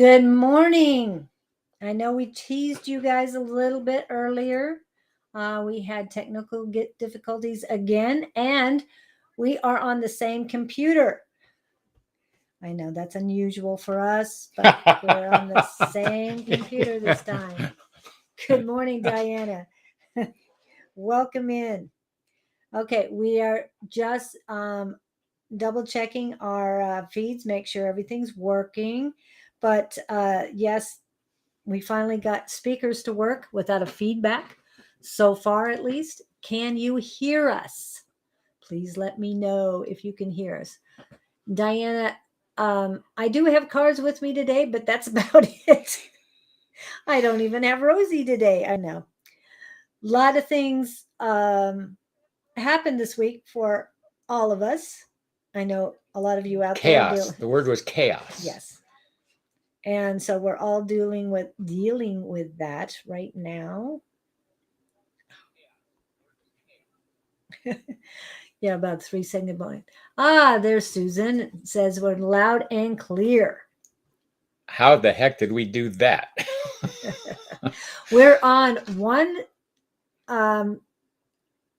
Good morning. I know we teased you guys a little bit earlier. We had technical difficulties again, and we are on the same computer. I know that's unusual for us, but we're on the same computer this time. Good morning, Diana. Welcome in. Okay, we are just double checking our feeds, make sure everything's working. But yes, we finally got speakers to work without a feedback so far, at least. Can you hear us? Please let me know if you can hear us. Diana, I do have cards with me today, but that's about it. I don't even have Rosie today. I know. A lot of things happened this week for all of us. I know a lot of you out chaos. there. The word was chaos. Yes. And so we're all dealing with that right now. Yeah, about 3 seconds point. There's Susan. It says we're loud and clear. How the heck did we do that? We're on one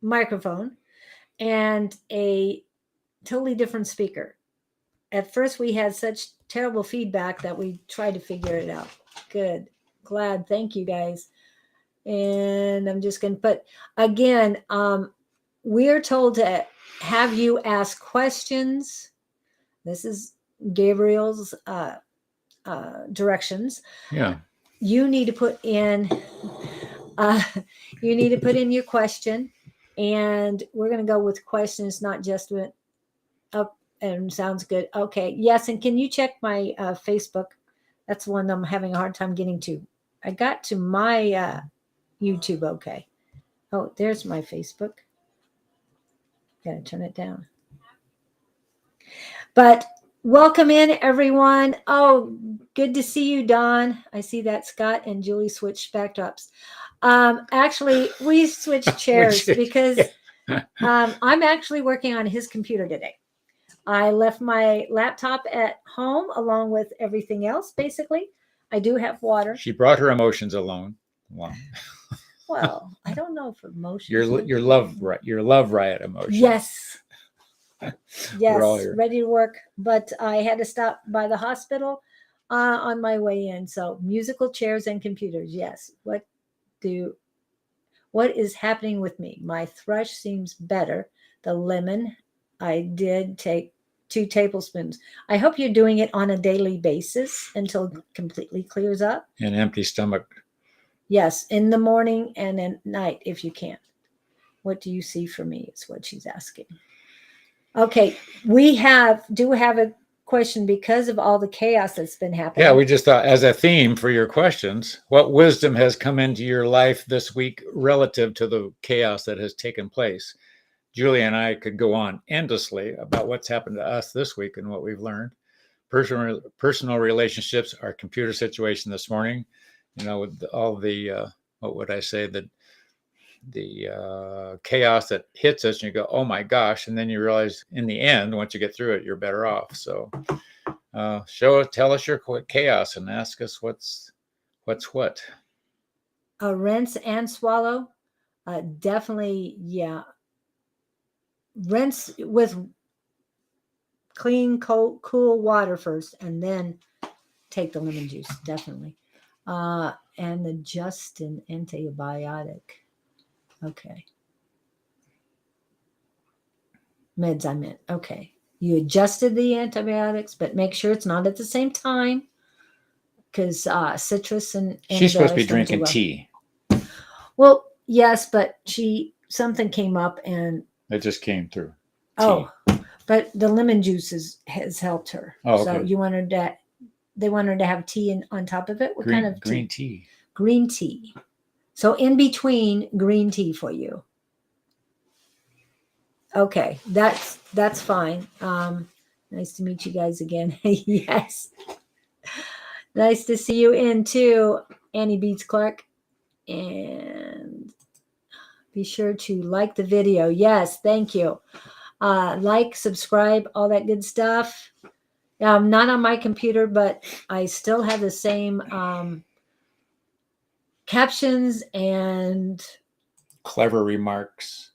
microphone and a totally different speaker. At first, we had such terrible feedback that we tried to figure it out. Good. Glad. Thank you, guys. And I'm just going to put, again, we're told to have you ask questions. This is Gabriel's directions. Yeah. You need to put in your question, and we're going to go with questions, not just with up. And sounds good. Okay. Yes. And can you check my Facebook? That's the one I'm having a hard time getting to. I got to my YouTube. Okay. Oh, there's my Facebook. Got to turn it down. But welcome in, everyone. Oh, good to see you, Don. I see that Scott and Julie switched backdrops. Actually, we switched chairs because I'm actually working on his computer today. I left my laptop at home along with everything else, basically. I do have water. She brought her emotions alone. Wow. Well, I don't know if emotions. Your love riot emotions. Yes. Yes, ready to work. But I had to stop by the hospital on my way in. So musical chairs and computers. Yes. What is happening with me? My thrush seems better. The lemon, I did take 2 tablespoons. I hope you're doing it on a daily basis until it completely clears up. An empty stomach. Yes, in the morning and at night if you can. What do you see for me is what she's asking. Okay, we do have a question because of all the chaos that's been happening. Yeah, we just thought as a theme for your questions, what wisdom has come into your life this week relative to the chaos that has taken place? Julie and I could go on endlessly about what's happened to us this week and what we've learned. Personal relationships, our computer situation this morning, with all the, what would I say, the chaos that hits us and you go, oh my gosh. And then you realize in the end, once you get through it, you're better off. So tell us your chaos and ask us what's what. Rinse and swallow. Definitely, yeah. Rinse with clean, cool water first, and then take the lemon juice, definitely. And adjust an antibiotic. Okay. Meds, I meant. Okay. You adjusted the antibiotics, but make sure it's not at the same time because citrus and she's supposed to be drinking tea. Well, yes, but something came up and it just came through. Tea. Oh, but the lemon juice has helped her. Oh, okay. So they want her to have tea on top of it. What kind of tea? Green tea. Green tea. So in between, green tea for you. Okay, that's fine. Nice to meet you guys again. Yes. Nice to see you in too, Annie Beats Clark. And be sure to like the video. Yes, thank you. Like, subscribe, all that good stuff. Not on my computer, but I still have the same captions and Clever remarks,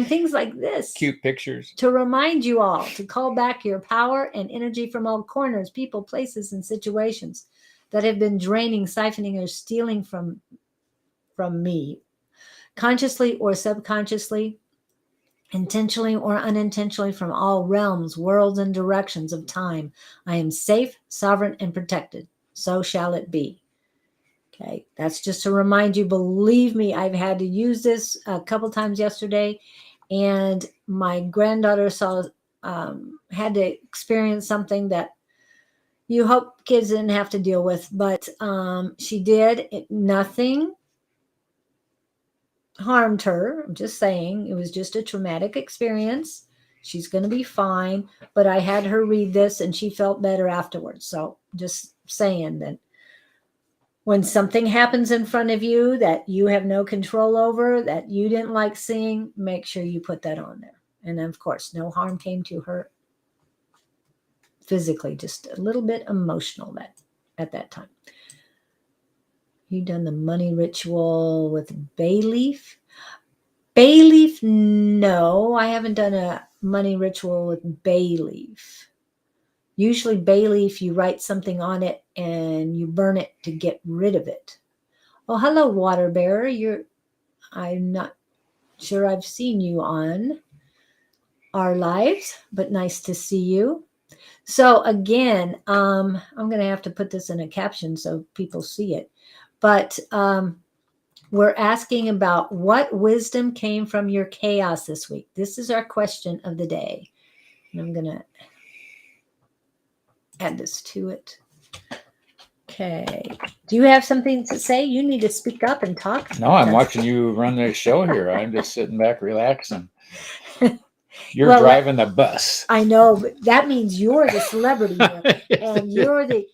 things like this. cute pictures. To remind you all to call back your power and energy from all corners, people, places, and situations that have been draining, siphoning, or stealing from me, consciously or subconsciously, intentionally or unintentionally, from all realms, worlds, and directions of time. I am safe, sovereign, and protected. So shall it be. Okay, that's just to remind you. Believe me, I've had to use this a couple times yesterday, and my granddaughter had to experience something that you hope kids didn't have to deal with, but she did. Nothing harmed her. I'm just saying it was just a traumatic experience. She's going to be fine, but I had her read this and she felt better afterwards. So just saying that when something happens in front of you that you have no control over, that you didn't like seeing, make sure you put that on there. And of course, no harm came to her physically, just a little bit emotional at that time. You done the money ritual with bay leaf? Bay leaf, no, I haven't done a money ritual with bay leaf. Usually bay leaf, you write something on it and you burn it to get rid of it. Oh, hello, water bearer. I'm not sure I've seen you on our lives, but nice to see you. So again, I'm going to have to put this in a caption so people see it. But we're asking about what wisdom came from your chaos this week. This is our question of the day. And I'm going to add this to it. Okay. Do you have something to say? You need to speak up and talk. No, I'm watching you run the show here. I'm just sitting back relaxing. You're Well, driving the bus. I know, but that means you're the celebrity here, and you're the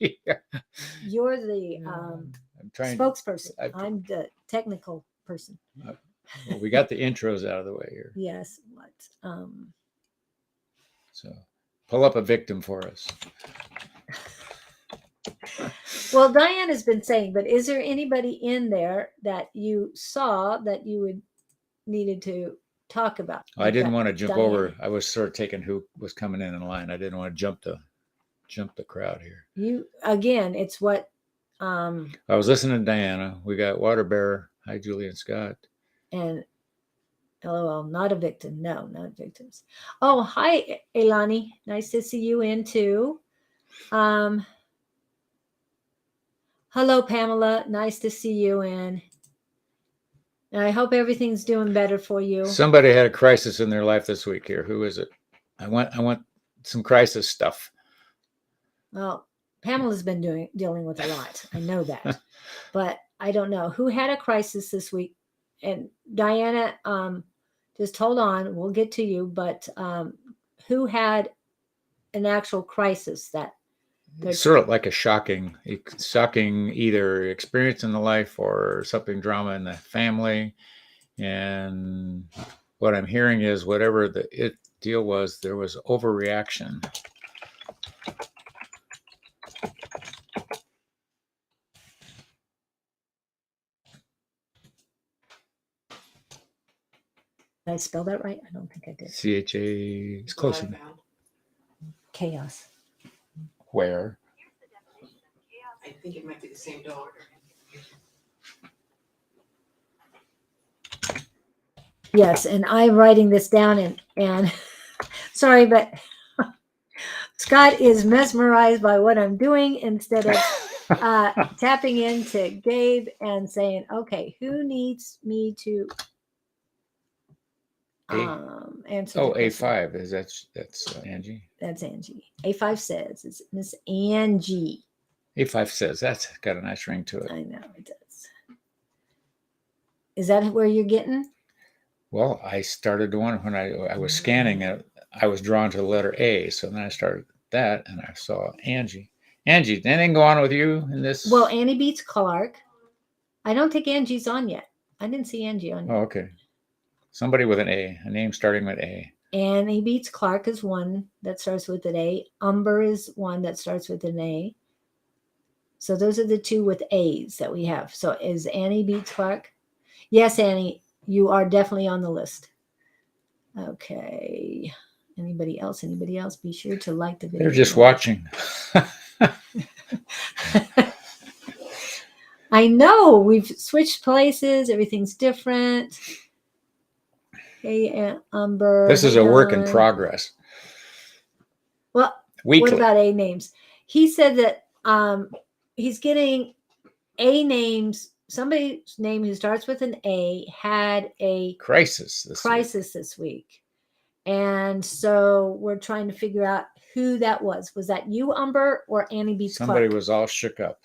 spokesperson. I'm the technical person. Well, we got the intros out of the way here. Yes. So pull up a victim for us. Well, Diane has been saying, but is there anybody in there that you saw that you needed to talk about? I didn't want to jump over. I was sort of taking who was coming in line. I didn't want to jump the crowd here. It's what I was listening to Diana. We got Water Bearer. Hi, Julie and Scott. And LOL, not a victim. No, not victims. Oh, hi, Elani. Nice to see you in too. Hello, Pamela. Nice to see you in. And I hope everything's doing better for you. Somebody had a crisis in their life this week here. Who is it? I want some crisis stuff. Well, Pamela's been dealing with a lot. I know that. But I don't know who had a crisis this week. And Diana, just hold on. We'll get to you. But who had an actual crisis that sort of like a shocking either experience in the life or something drama in the family. And what I'm hearing is whatever the deal was, there was overreaction. Did I spell that right? I don't think I did. CHA is close enough. Chaos. Where? I think it might be the same dog. Yes, and I'm writing this down and sorry, but Scott is mesmerized by what I'm doing instead of tapping into Gabe and saying, okay, who needs me to answer? Oh, A5 is that's Angie. That's Angie. A5 says it's Miss Angie. A5 says that's got a nice ring to it. I know it does. Is that where you're getting? Well, I started one when I was scanning it. I was drawn to the letter A, so then I started that, and I saw Angie. Angie, anything go on with you in this? Well, Annie beats Clark. I don't think Angie's on yet. I didn't see Angie on yet. Oh, okay. Somebody with an A, a name starting with A. Annie Beats Clark is one that starts with an A. Umber is one that starts with an A. So those are the two with A's that we have. So is Annie Beats Clark? Yes, Annie, you are definitely on the list. Okay. Anybody else? Anybody else? Be sure to like the video. They're just watching. I know we've switched places. Everything's different. Hey, Umber. This is hey, a work in Dawn. progress. Well, Weekly. what about A names? He said that he's getting A names. Somebody's name who starts with an A had a crisis this week. And so we're trying to figure out who that was. Was that you, Umber, or Annie Beats Somebody Clark? was all shook up.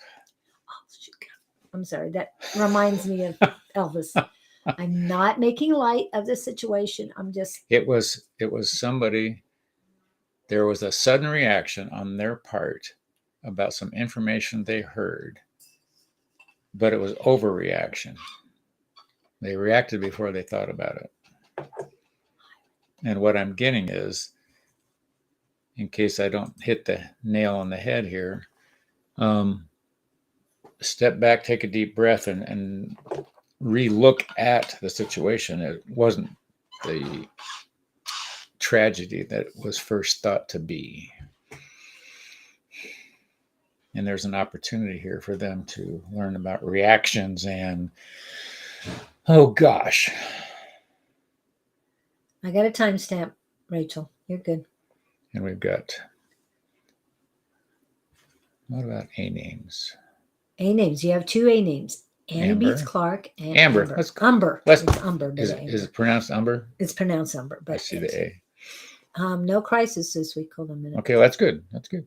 I'm sorry. That reminds me of Elvis. I'm not making light of the situation. I'm just. It was somebody. There was a sudden reaction on their part about some information they heard, but it was overreaction. They reacted before they thought about it. And what I'm getting is, in case I don't hit the nail on the head here, step back, take a deep breath, and re-look at the situation. It wasn't the tragedy that was first thought to be. And there's an opportunity here for them to learn about reactions and, oh gosh. I got a timestamp, Rachel. You're good. And we've got, what about A names? A names. You have two A names. Annie Amber. Beats Clark and Amber. Umber. Let's go. Umber. Let's- It's Umber. But Is it pronounced Umber? It's pronounced Umber. But I see the A. No crisis this week. Hold on a minute. Okay, that's good. That's good.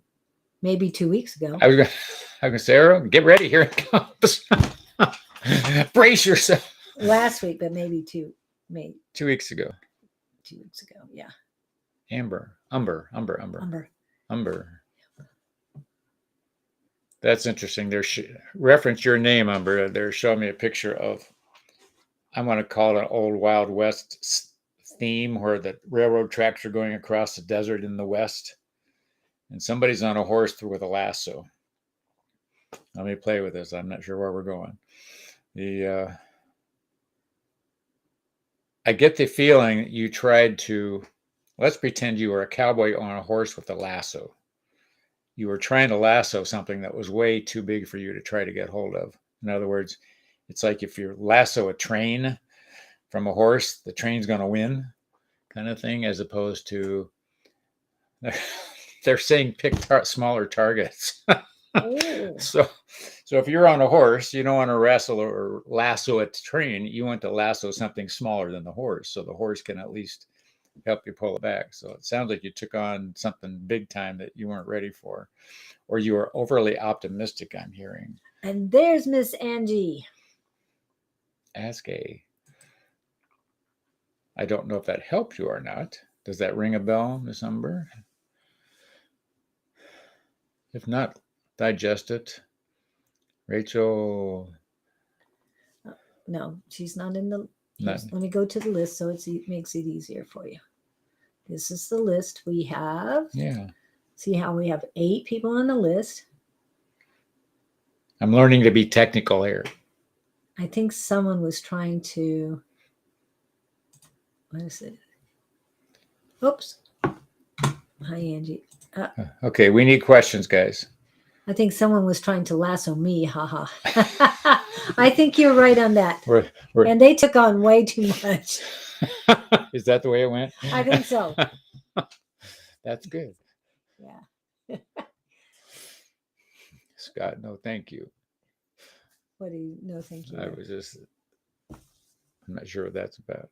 Maybe 2 weeks ago. I was gonna say, Sarah, get ready. Here it comes. Brace yourself. Last week, but maybe 2 weeks ago. 2 weeks ago. Yeah. Umber. Umber. That's interesting. They're reference your name, Umber. They're showing me a picture of, I'm going to call it an old Wild West theme where the railroad tracks are going across the desert in the West. And somebody's on a horse with a lasso. Let me play with this. I'm not sure where we're going. I get the feeling you tried to, let's pretend you were a cowboy on a horse with a lasso. You were trying to lasso something that was way too big for you to try to get hold of. In other words, it's like if you lasso a train from a horse, the train's going to win kind of thing, as opposed to, they're saying pick smaller targets. So if you're on a horse, you don't want to wrestle or lasso a train. You want to lasso something smaller than the horse, so the horse can at least help you pull it back. So it sounds like you took on something big time that you weren't ready for, or you were overly optimistic, I'm hearing. And there's Miss Angie. Ask A. I don't know if that helped you or not. Does that ring a bell, Miss Umber? If not, digest it. Rachel. No, she's not in the. Not. Let me go to the list so it makes it easier for you. This is the list we have. Yeah. See how we have 8 people on the list. I'm learning to be technical here. I think someone was trying to. What is it? Oops. Hi, Angie. Okay, we need questions, guys. I think someone was trying to lasso me. Haha. I think you're right on that. And they took on way too much. Is that the way it went? I think so. That's good. Yeah. Scott, no, thank you. What do you no thank you? I'm not sure what that's about.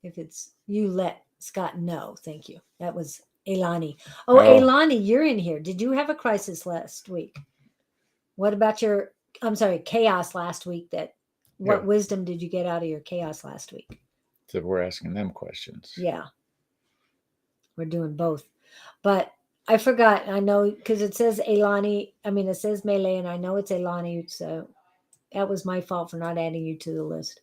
If it's you let Scott know, thank you. That was Elani. Oh, Elani, you're in here. Did you have a crisis last week? What about chaos last week? What wisdom did you get out of your chaos last week? So we're asking them questions. Yeah. We're doing both. But I forgot. I know because it says Elani. It says Melee, and I know it's Elani. So that was my fault for not adding you to the list.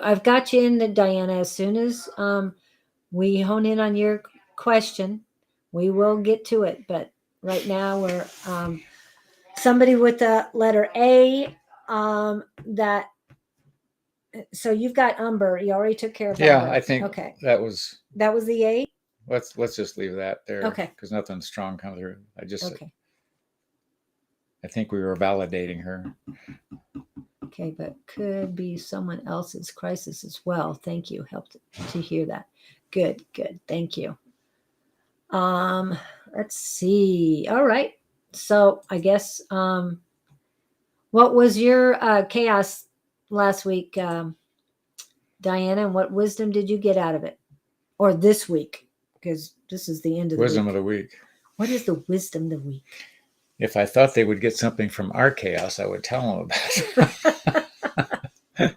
I've got you in the Diana. As soon as we hone in on your question, we will get to it. But right now we're somebody with the letter A. That so you've got Umber. You already took care of Yeah, Umber. I think Okay. that was. That was the A. Let's just leave that there. Okay. Because nothing strong comes through. Okay. I think we were validating her. Okay, but could be someone else's crisis as well. Thank you. Helped to hear that. Good, good. Thank you. Let's see. All right. So I guess what was your chaos last week, Diana, and what wisdom did you get out of it? Or this week? Because this is the end of the Wisdom week. of the week. What is the wisdom of the week? If I thought they would get something from our chaos, I would tell them about it.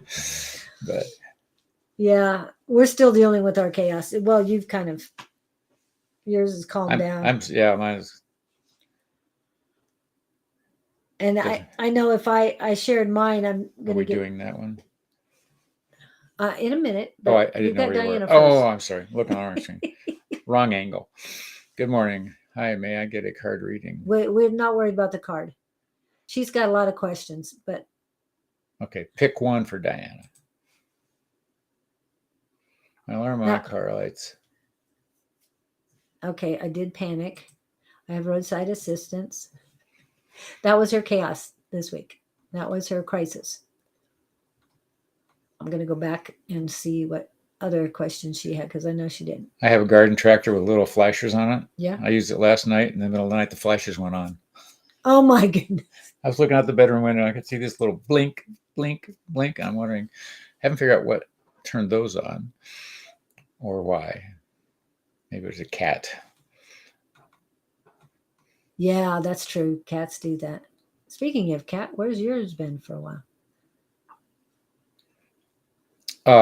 But yeah, we're still dealing with our chaos. Well, you've kind of yours is calmed down. Mine is. And I know if I shared mine, I'm Are going we to get doing that one? in a minute. Oh, I But didn't you've know got where you were. Diana Oh, first. I'm sorry. Look on our screen. Wrong angle. Good morning. Hi, may I get a card reading? We're not worried about the card. She's got a lot of questions, but Okay, pick one for Diana. My alarm on car lights. okay, I did panic. I have roadside assistance. That was her chaos this week. That was her crisis. I'm going to go back and see what other questions she had because I know she did. I have a garden tractor with little flashers on it. Yeah. I used it last night. In the middle of the night, the flashers went on. Oh my goodness. I was looking out the bedroom window. And I could see this little blink, blink, blink. I'm wondering, haven't figured out what turned those on or why. Maybe it was a cat. Yeah, that's true. Cats do that. Speaking of cat, where's yours been for a while?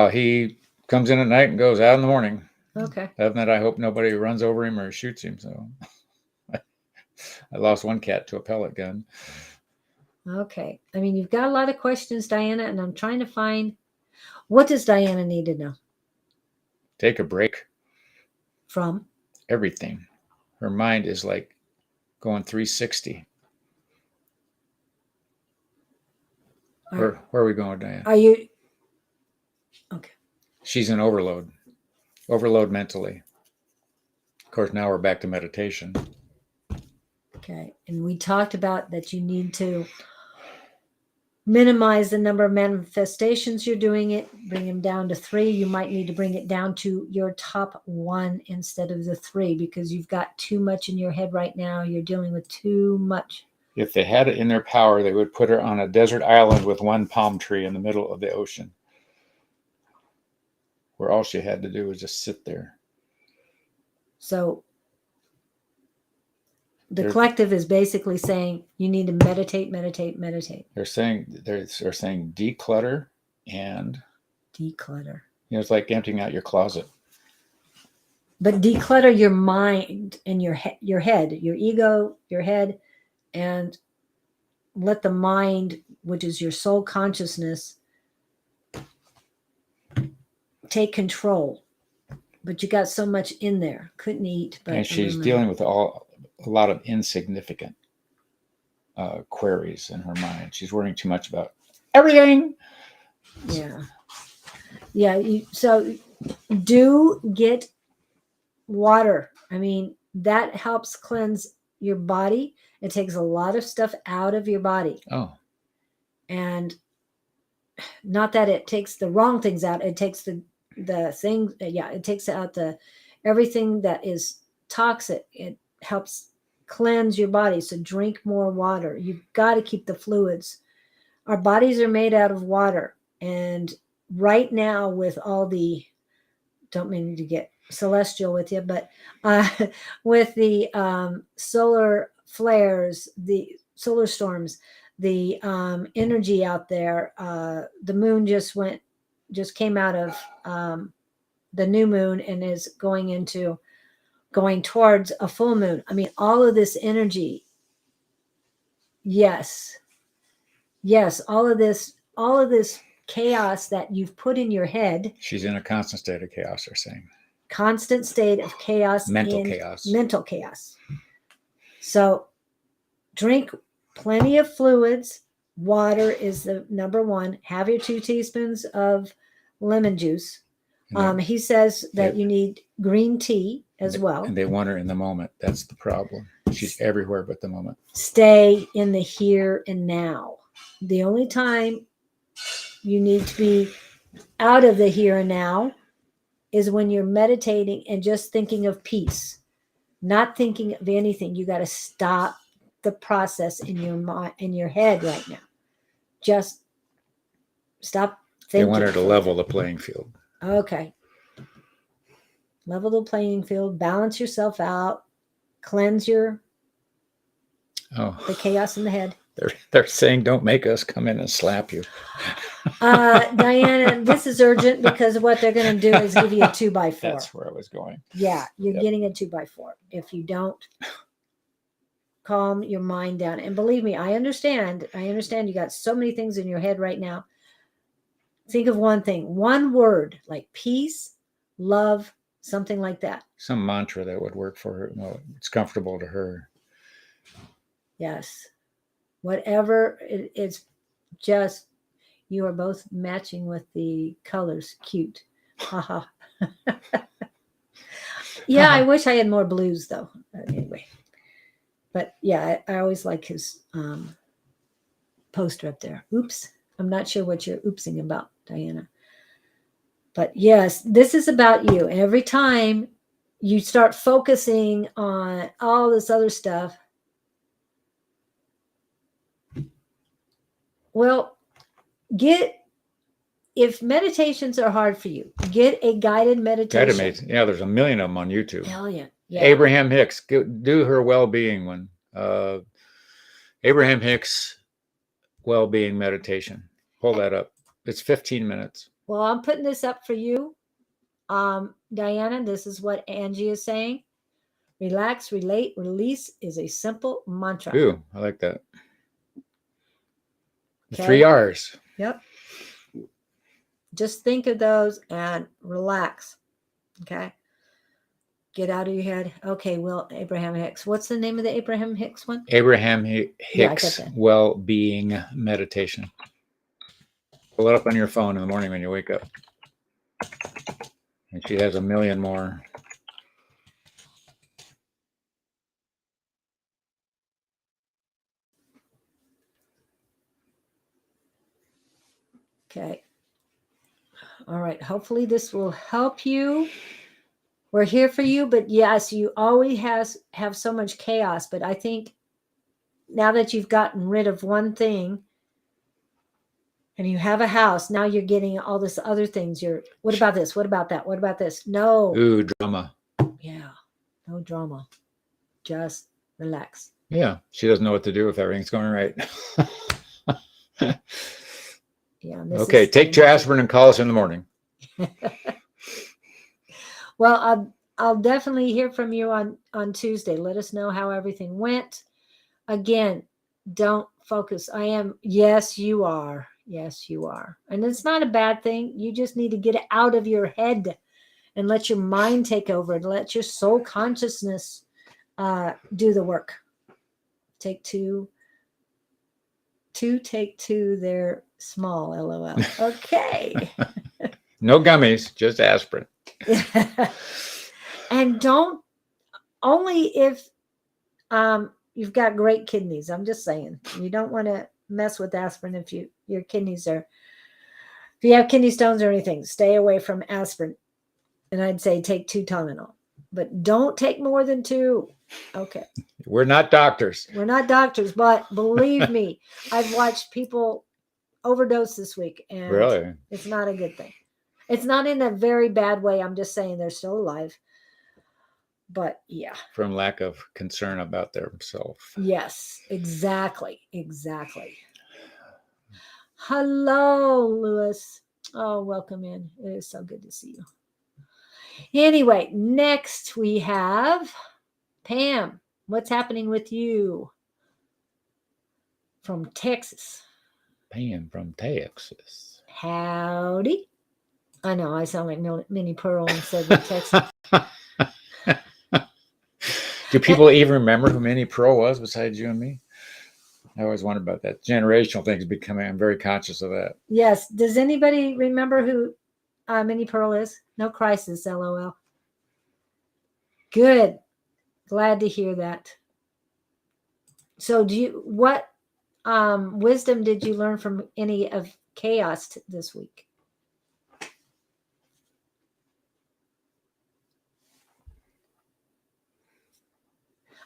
He comes in at night and goes out in the morning. Okay. Other than that, I hope nobody runs over him or shoots him. So I lost one cat to a pellet gun. Okay. I mean, you've got a lot of questions, Diana, and I'm trying to find what does Diana need to know Take a break. from Everything. Her mind is like going 360. Where are we going, Diana? Are you okay? She's in overload mentally. Of course, now we're back to meditation. Okay. And we talked about that you need to minimize the number of manifestations you're doing it, bring them down to 3. You might need to bring it down to your top 1 instead of the 3 because you've got too much in your head right now. You're dealing with too much. If they had it in their power, they would put her on a desert island with one palm tree in the middle of the ocean, where all she had to do was just sit there. So the collective is basically saying you need to meditate. They're saying declutter and declutter. It's like emptying out your closet. But declutter your mind and your head, your ego, your head, and let the mind, which is your soul consciousness, take control. But you got so much in there. Couldn't eat. But and she's dealing with a lot of insignificant queries in her mind. She's worrying too much about everything. Yeah. So do get water. I mean, that helps cleanse your body. It takes a lot of stuff out of your body. Oh. And not that it takes the wrong things out. It takes the things. It takes out everything that is toxic. It helps cleanse your body. So drink more water. You've got to keep the fluids. Our bodies are made out of water. And right now with all the, don't mean to get celestial with you, but with the solar flares, the solar storms, the energy out there, the moon just came out of the new moon and is going towards a full moon. I mean, all of this energy. Yes, all of this chaos that you've put in your head. She's in a constant state of chaos, they're saying. Constant state of chaos. Mental chaos. Mental chaos. So drink plenty of fluids. Water is the number one. Have your 2 teaspoons of lemon juice. He says that you need green tea as well. And they want her in the moment. That's the problem. She's everywhere but the moment. Stay in the here and now. The only time you need to be out of the here and now is when you're meditating and just thinking of peace, not thinking of anything. You got to stop the process in your mind, in your head right now. Just stop thinking. They want her to level the playing field. Okay. Level the playing field, balance yourself out, cleanse the chaos in the head. They're saying don't make us come in and slap you. Diana, this is urgent because what they're going to do is give you a 2x4. That's where I was going. Yeah, you're getting a 2x4 if you don't calm your mind down. And believe me, I understand you got so many things in your head right now. Think of one thing, one word like peace, love, something like that. Some mantra that would work for her. Well, it's comfortable to her. Yes. Whatever it's just, you are both matching with the colors. Cute. Haha. Yeah, I wish I had more blues though. Anyway. But yeah, I always like his poster up there. Oops. I'm not sure what you're oopsing about, Diana. But yes, this is about you. Every time you start focusing on all this other stuff, well, if meditations are hard for you, get a guided meditation. Yeah, there's a million of them on YouTube. Million. Yeah. Abraham Hicks, do her well-being one. Abraham Hicks well-being meditation. Pull that up. It's 15 minutes. Well, I'm putting this up for you. Diana, this is what Angie is saying. Relax, relate, release is a simple mantra. Ooh, I like that. Okay. 3 R's. Yep. Just think of those and relax. Okay. Get out of your head. Okay, well, Abraham Hicks. What's the name of the Abraham Hicks one? Abraham Hicks well-being meditation. Pull it up on your phone in the morning when you wake up. And she has a million more. Okay. All right. Hopefully this will help you. We're here for you, but yes, you always have so much chaos. But I think now that you've gotten rid of one thing and you have a house, now you're getting all this other things. What about this? What about that? What about this? No. Ooh, drama. Yeah. No drama. Just relax. Yeah. She doesn't know what to do if everything's going right. Yeah. Okay. Take your aspirin and call us in the morning. Well, I'll definitely hear from you on Tuesday. Let us know how everything went. Again, don't focus. Yes, you are. Yes, you are. And it's not a bad thing. You just need to get it out of your head and let your mind take over and let your soul consciousness do the work. Take two. Take two. They're small, LOL. Okay. No gummies, just aspirin. And don't, only if you've got great kidneys. I'm just saying, you don't want to mess with aspirin if your kidneys if you have kidney stones or anything, stay away from aspirin. And I'd say take 2 Tylenol, but don't take more than 2. Okay. We're not doctors. We're not doctors, but believe me, I've watched people overdose this week, and really, it's not a good thing. It's not in a very bad way. I'm just saying they're still alive. But yeah. From lack of concern about themselves. Yes, exactly. Exactly. Hello, Lewis. Oh, welcome in. It is so good to see you. Anyway, next we have Pam. What's happening with you? From Texas. Pam from Texas. Howdy. I know I sound like Minnie Pearl instead of Texas. Do people even remember who Minnie Pearl was besides you and me? I always wondered about that. Generational things becoming, I'm very conscious of that. Yes. Does anybody remember who Minnie Pearl is? No crisis, LOL. Good. Glad to hear that. So what wisdom did you learn from any of chaos this week?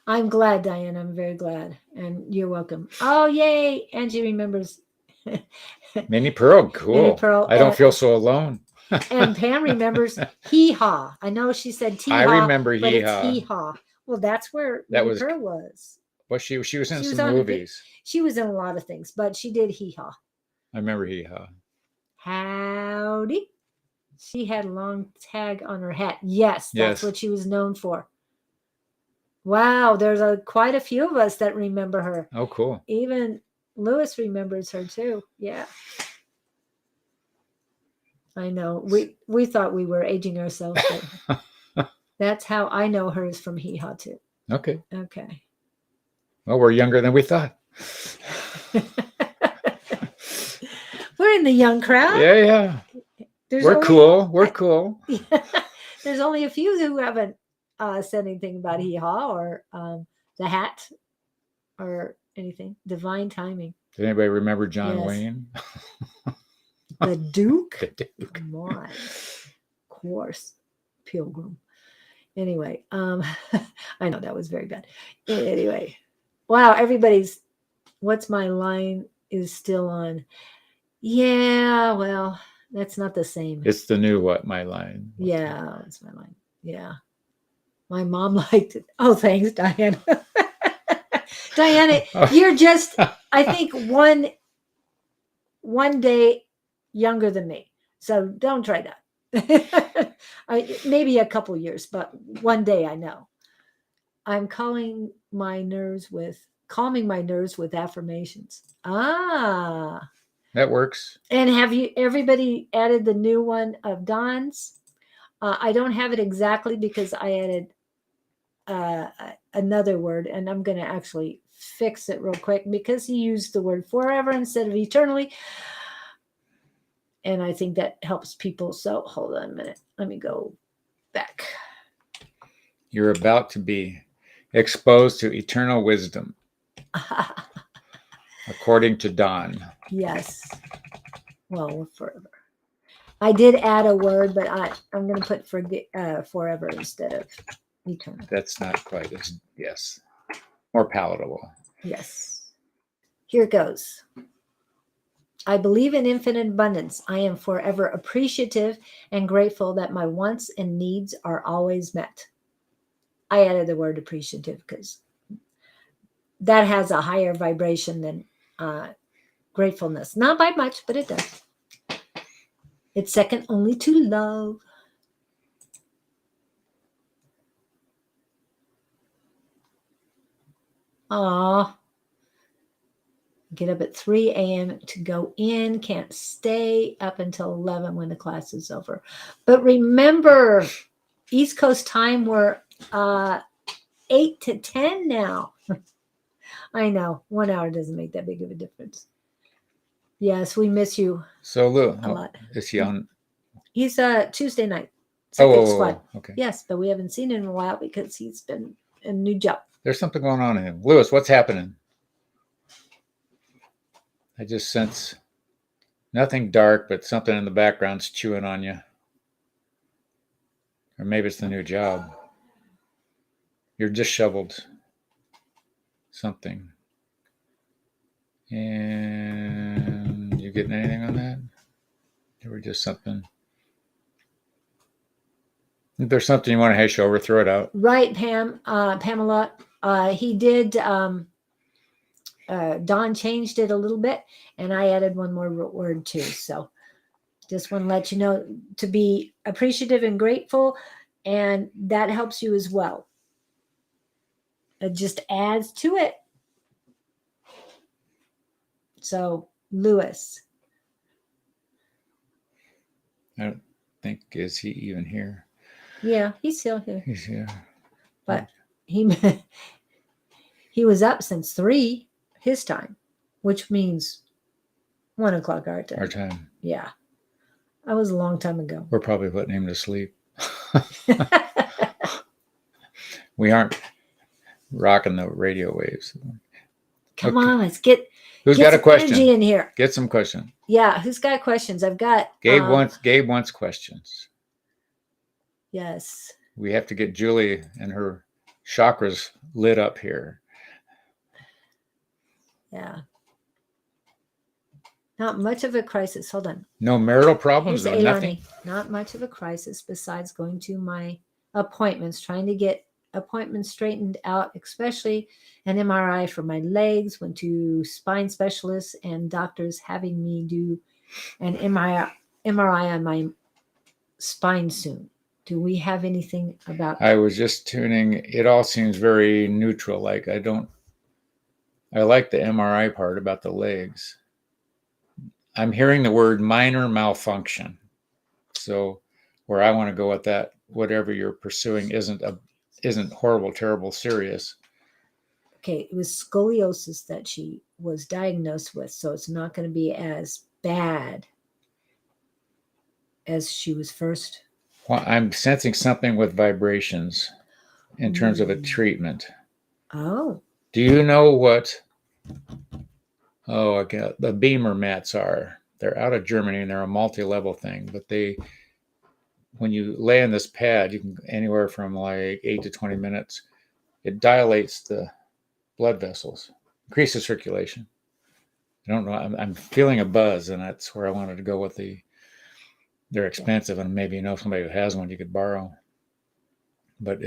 I'm glad, Diane. I'm very glad. And you're welcome. Oh, yay. Angie remembers. Minnie Pearl, cool. Minnie Pearl. I don't feel so alone. And Pam remembers hee-haw. I know she said tee-haw, I remember but it's hee-haw. hee-haw. Well, that's where That Minnie was- Pearl was. Well, she was in She was some on movies. She was in a lot of things, but she did hee-haw. I remember hee-haw. Howdy. She had a long tag on her hat. Yes, that's Yes. what she was known for. Wow, there's quite a few of us that remember her. Oh, cool. Even Lewis remembers her too. Yeah. I know. We thought we were aging ourselves, but that's how I know her is from Hee Haw too. Okay. Okay. Well, we're younger than we thought. We're in the young crowd. Yeah. There's We're only- cool. We're cool. There's only a few who haven't said anything about Hee Haw or the hat or anything. Divine timing. Did anybody remember John Yes. Wayne? The Duke? The Duke. Come on. Of course. Pilgrim. Anyway, I know that was very bad. Anyway. Wow, everybody's what's my line is still on. Yeah, well, that's not the same. It's the new what, my line. Yeah, that's my line. Yeah. My mom liked it. Oh, thanks, Diana. Diana, you're just, I think, one day younger than me. So don't try that. Maybe a couple years, but one day I know. I'm calming my nerves with affirmations. Ah. That works. And have everybody added the new one of Don's? I don't have it exactly because I added another word, and I'm going to actually fix it real quick because he used the word forever instead of eternally. And I think that helps people. So hold on a minute. Let me go back. You're about to be exposed to eternal wisdom, according to Don. Yes. Well, forever. I did add a word, but I'm going to put forever instead of eternal. That's not quite as, yes, more palatable. Yes. Here it goes. I believe in infinite abundance. I am forever appreciative and grateful that my wants and needs are always met. I added the word appreciative because that has a higher vibration than gratefulness. Not by much, but it does. It's second only to love. Aw. Get up at 3 a.m. to go in. Can't stay up until 11 when the class is over. But remember, East Coast time, we're 8 to 10 now. I know. 1 hour doesn't make that big of a difference. Yes, we miss you So, Lou, a lot. is he on? He's Tuesday night. Psychic Squad. Okay. Yes, but we haven't seen him in a while because he's been a new job. There's something going on in him. Lewis, what's happening? I just sense nothing dark, but something in the background's chewing on you. Or maybe it's the new job. You're disheveled. Something. And you getting anything on that? Or just something? If there's something you want to hash over, throw it out. Right, Pamela. He did. Don changed it a little bit, and I added one more word too. So just want to let you know to be appreciative and grateful, and that helps you as well. It just adds to it. So, Lewis, I don't think, is he even here? Yeah, he's still here. He's here. But he he was up since 3 his time, which means 1 o'clock our time. Our time. Yeah. That was a long time ago. We're probably putting him to sleep. We aren't rocking the radio waves. Come Okay. on, let's get Who's get got a some question? energy in here. Get some question. Yeah, who's got questions? I've got Gabe wants questions. Yes. We have to get Julie and her chakras lit up here. Yeah. Not much of a crisis. Hold on. No marital problems Here's or nothing. Ailani. Not much of a crisis besides going to my appointments, trying to get appointments straightened out, especially an MRI for my legs. Went to spine specialists and doctors having me do an MRI on my spine soon. Do we have anything about I was just tuning. It all seems very neutral. Like I like the MRI part about the legs. I'm hearing the word minor malfunction. So where I want to go with that, whatever you're pursuing isn't horrible, terrible, serious. Okay, it was scoliosis that she was diagnosed with, so it's not going to be as bad as she was first. Well, I'm sensing something with vibrations in terms of a treatment. Oh. Do you know what the Beamer mats are? They're out of Germany and they're a multi-level thing, but when you lay on this pad, you can anywhere from like 8 to 20 minutes. It dilates the blood vessels, increases circulation. I don't know. I'm feeling a buzz, and that's where I wanted to go with they're expensive, and maybe somebody who has one you could borrow. But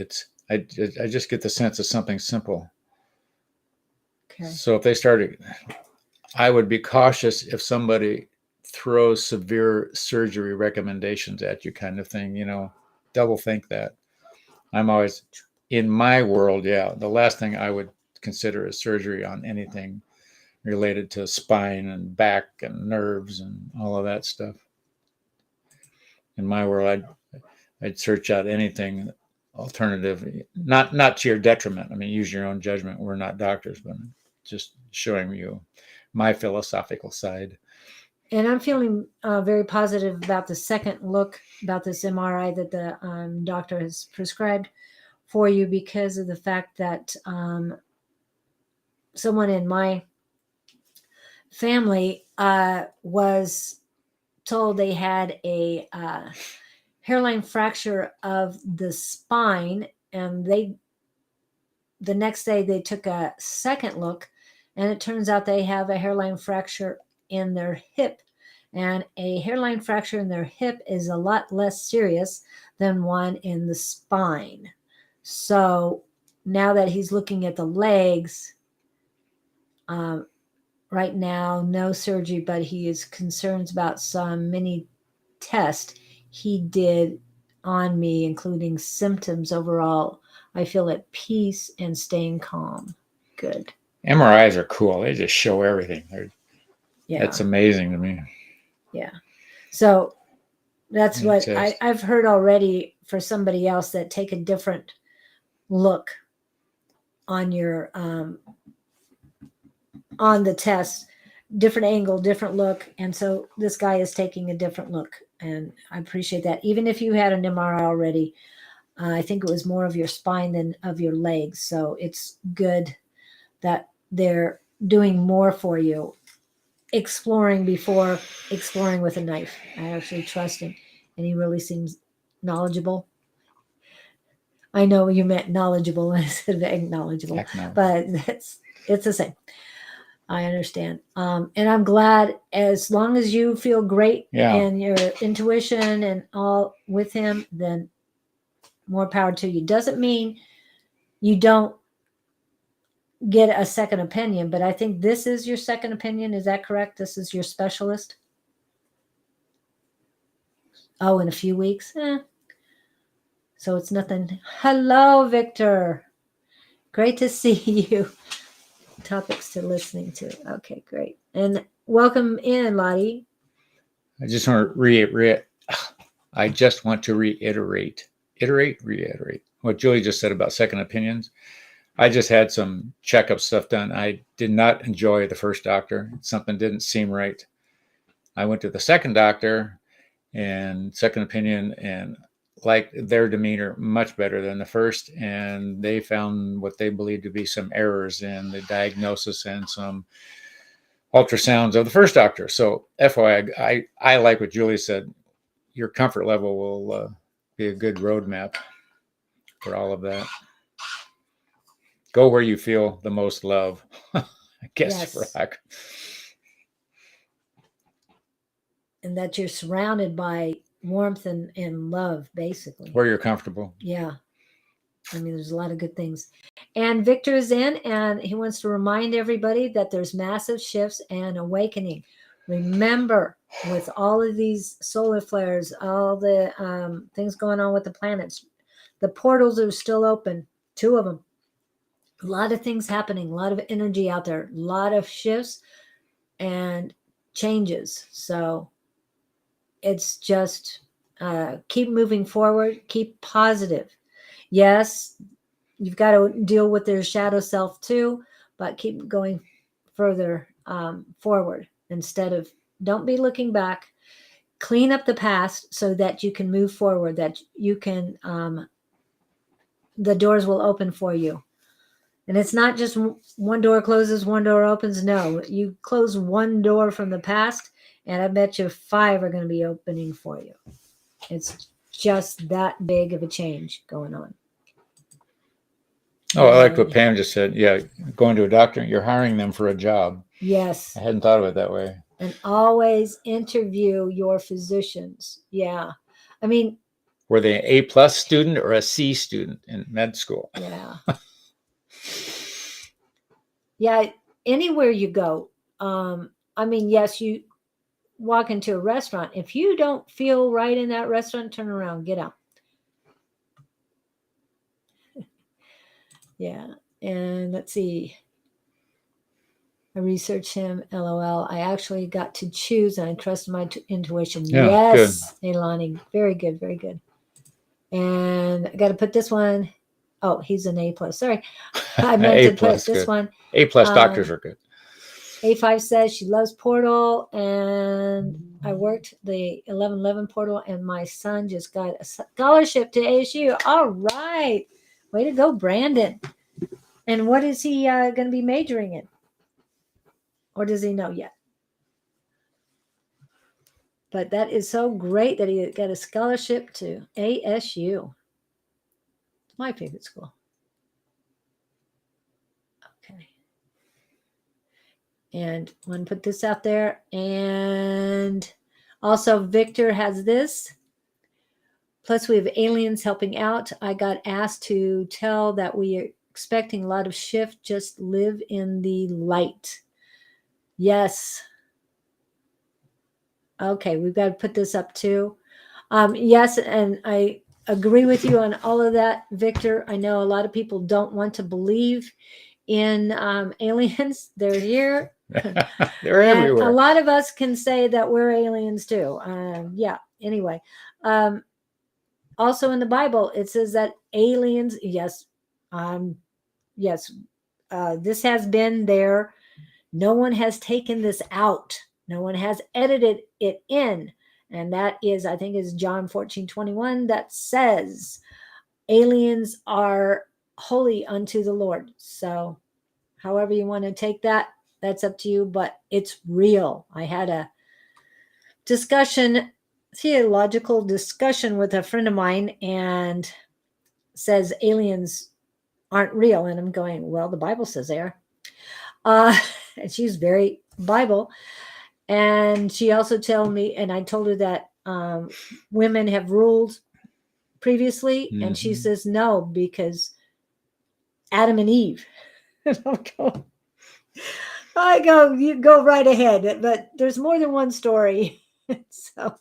I just get the sense of something simple. Okay. So if they started, I would be cautious if somebody throws severe surgery recommendations at you, kind of thing. Double think that. I'm always in my world. Yeah, the last thing I would consider is surgery on anything related to spine and back and nerves and all of that stuff. In my world, I'd search out anything alternative, not to your detriment. I mean, use your own judgment. We're not doctors, but just showing you my philosophical side. And I'm feeling very positive about the second look, about this MRI that the doctor has prescribed for you, because of the fact that someone in my family was told they had a hairline fracture of the spine, and the next day they took a second look, and it turns out they have a hairline fracture in their hip, and a hairline fracture in their hip is a lot less serious than one in the spine. So now that he's looking at the legs, right now, no surgery, but he is concerned about some mini test he did on me, including symptoms. Overall, I feel at peace and staying calm. Good. MRIs are cool. They just show everything. Yeah. That's amazing to me. Yeah. So that's what Just- I've heard already for somebody else, that take a different look on your on the test, different angle, different look. And so this guy is taking a different look, and I appreciate that. Even if you had an MRI already, I think it was more of your spine than of your legs. So it's good that they're doing more for you, exploring before exploring with a knife. I actually trust him, and he really seems knowledgeable. I know you meant knowledgeable instead of acknowledgeable, Heck no. but it's the same. I understand. And I'm glad, as long as you feel great and your intuition and all with him, then more power to you. Doesn't mean you don't get a second opinion, but I think this is your second opinion. Is that correct? This is your specialist? Oh, in a few weeks? So it's nothing. Hello, Victor. Great to see you. Topics to listening to. Okay, great. And welcome in, Lottie. I just want to I just want to reiterate what Julie just said about second opinions. I just had some checkup stuff done. I did not enjoy the first doctor. Something didn't seem right. I went to the second doctor and second opinion and liked their demeanor much better than the first. And they found what they believed to be some errors in the diagnosis and some ultrasounds of the first doctor. So FYI, I like what Julie said. Your comfort level will be a good roadmap for all of that. Go where you feel the most love. I guess, Yes. Rock. And that you're surrounded by warmth and love, basically. Where you're comfortable. Yeah. I mean, there's a lot of good things. And Victor is in, and he wants to remind everybody that there's massive shifts and awakening. Remember, with all of these solar flares, all the things going on with the planets, the portals are still open, 2 of them. A lot of things happening, a lot of energy out there, a lot of shifts and changes. So it's just keep moving forward, keep positive. Yes, you've got to deal with their shadow self too, but keep going further forward instead of, don't be looking back. Clean up the past so that you can move forward, that you can, the doors will open for you. And it's not just one door closes, one door opens. No, you close one door from the past, and I bet you 5 are going to be opening for you. It's just that big of a change going on. Oh, I like what Pam just said. Yeah, going to a doctor, you're hiring them for a job. Yes. I hadn't thought of it that way. And always interview your physicians. Yeah. I mean, were they an A+ student or a C student in med school? Yeah. Yeah. Anywhere you go. I mean, yes, you walk into a restaurant. If you don't feel right in that restaurant, turn around, get out. Yeah. And let's see. I researched him. LOL. I actually got to choose, and I trusted my intuition. Yeah, yes, Elani. Very good. Very good. And I got to put this one. Oh, he's an A+. Sorry. I meant to put this good. one. A+ doctors are good. A5 says she loves Portal, and I worked the 1111 Portal, and my son just got a scholarship to ASU. All right. Way to go, Brandon. And what is he going to be majoring in? Or does he know yet? But that is so great that he got a scholarship to ASU. My favorite school. Okay. And I'm going to put this out there. And also Victor has this. Plus we have aliens helping out. I got asked to tell that we are expecting a lot of shift. Just live in the light. Yes. Okay, we've got to put this up too. Yes, and I agree with you on all of that, Victor. I know a lot of people don't want to believe in aliens. They're here. They're everywhere. A lot of us can say that we're aliens too. Yeah. Anyway, also in the Bible, it says that aliens. Yes. Yes. This has been there. No one has taken this out. No one has edited it in. And that is, I think, is John 14:21 that says aliens are holy unto the Lord. So however you want to take that, that's up to you, but it's real. I had a theological discussion with a friend of mine, and says aliens aren't real. And I'm going, well, the Bible says they are. And she's very Bible. And she also told me, and I told her that women have ruled previously. And she says, no, because Adam and Eve. I go, you go right ahead. But there's more than one story. So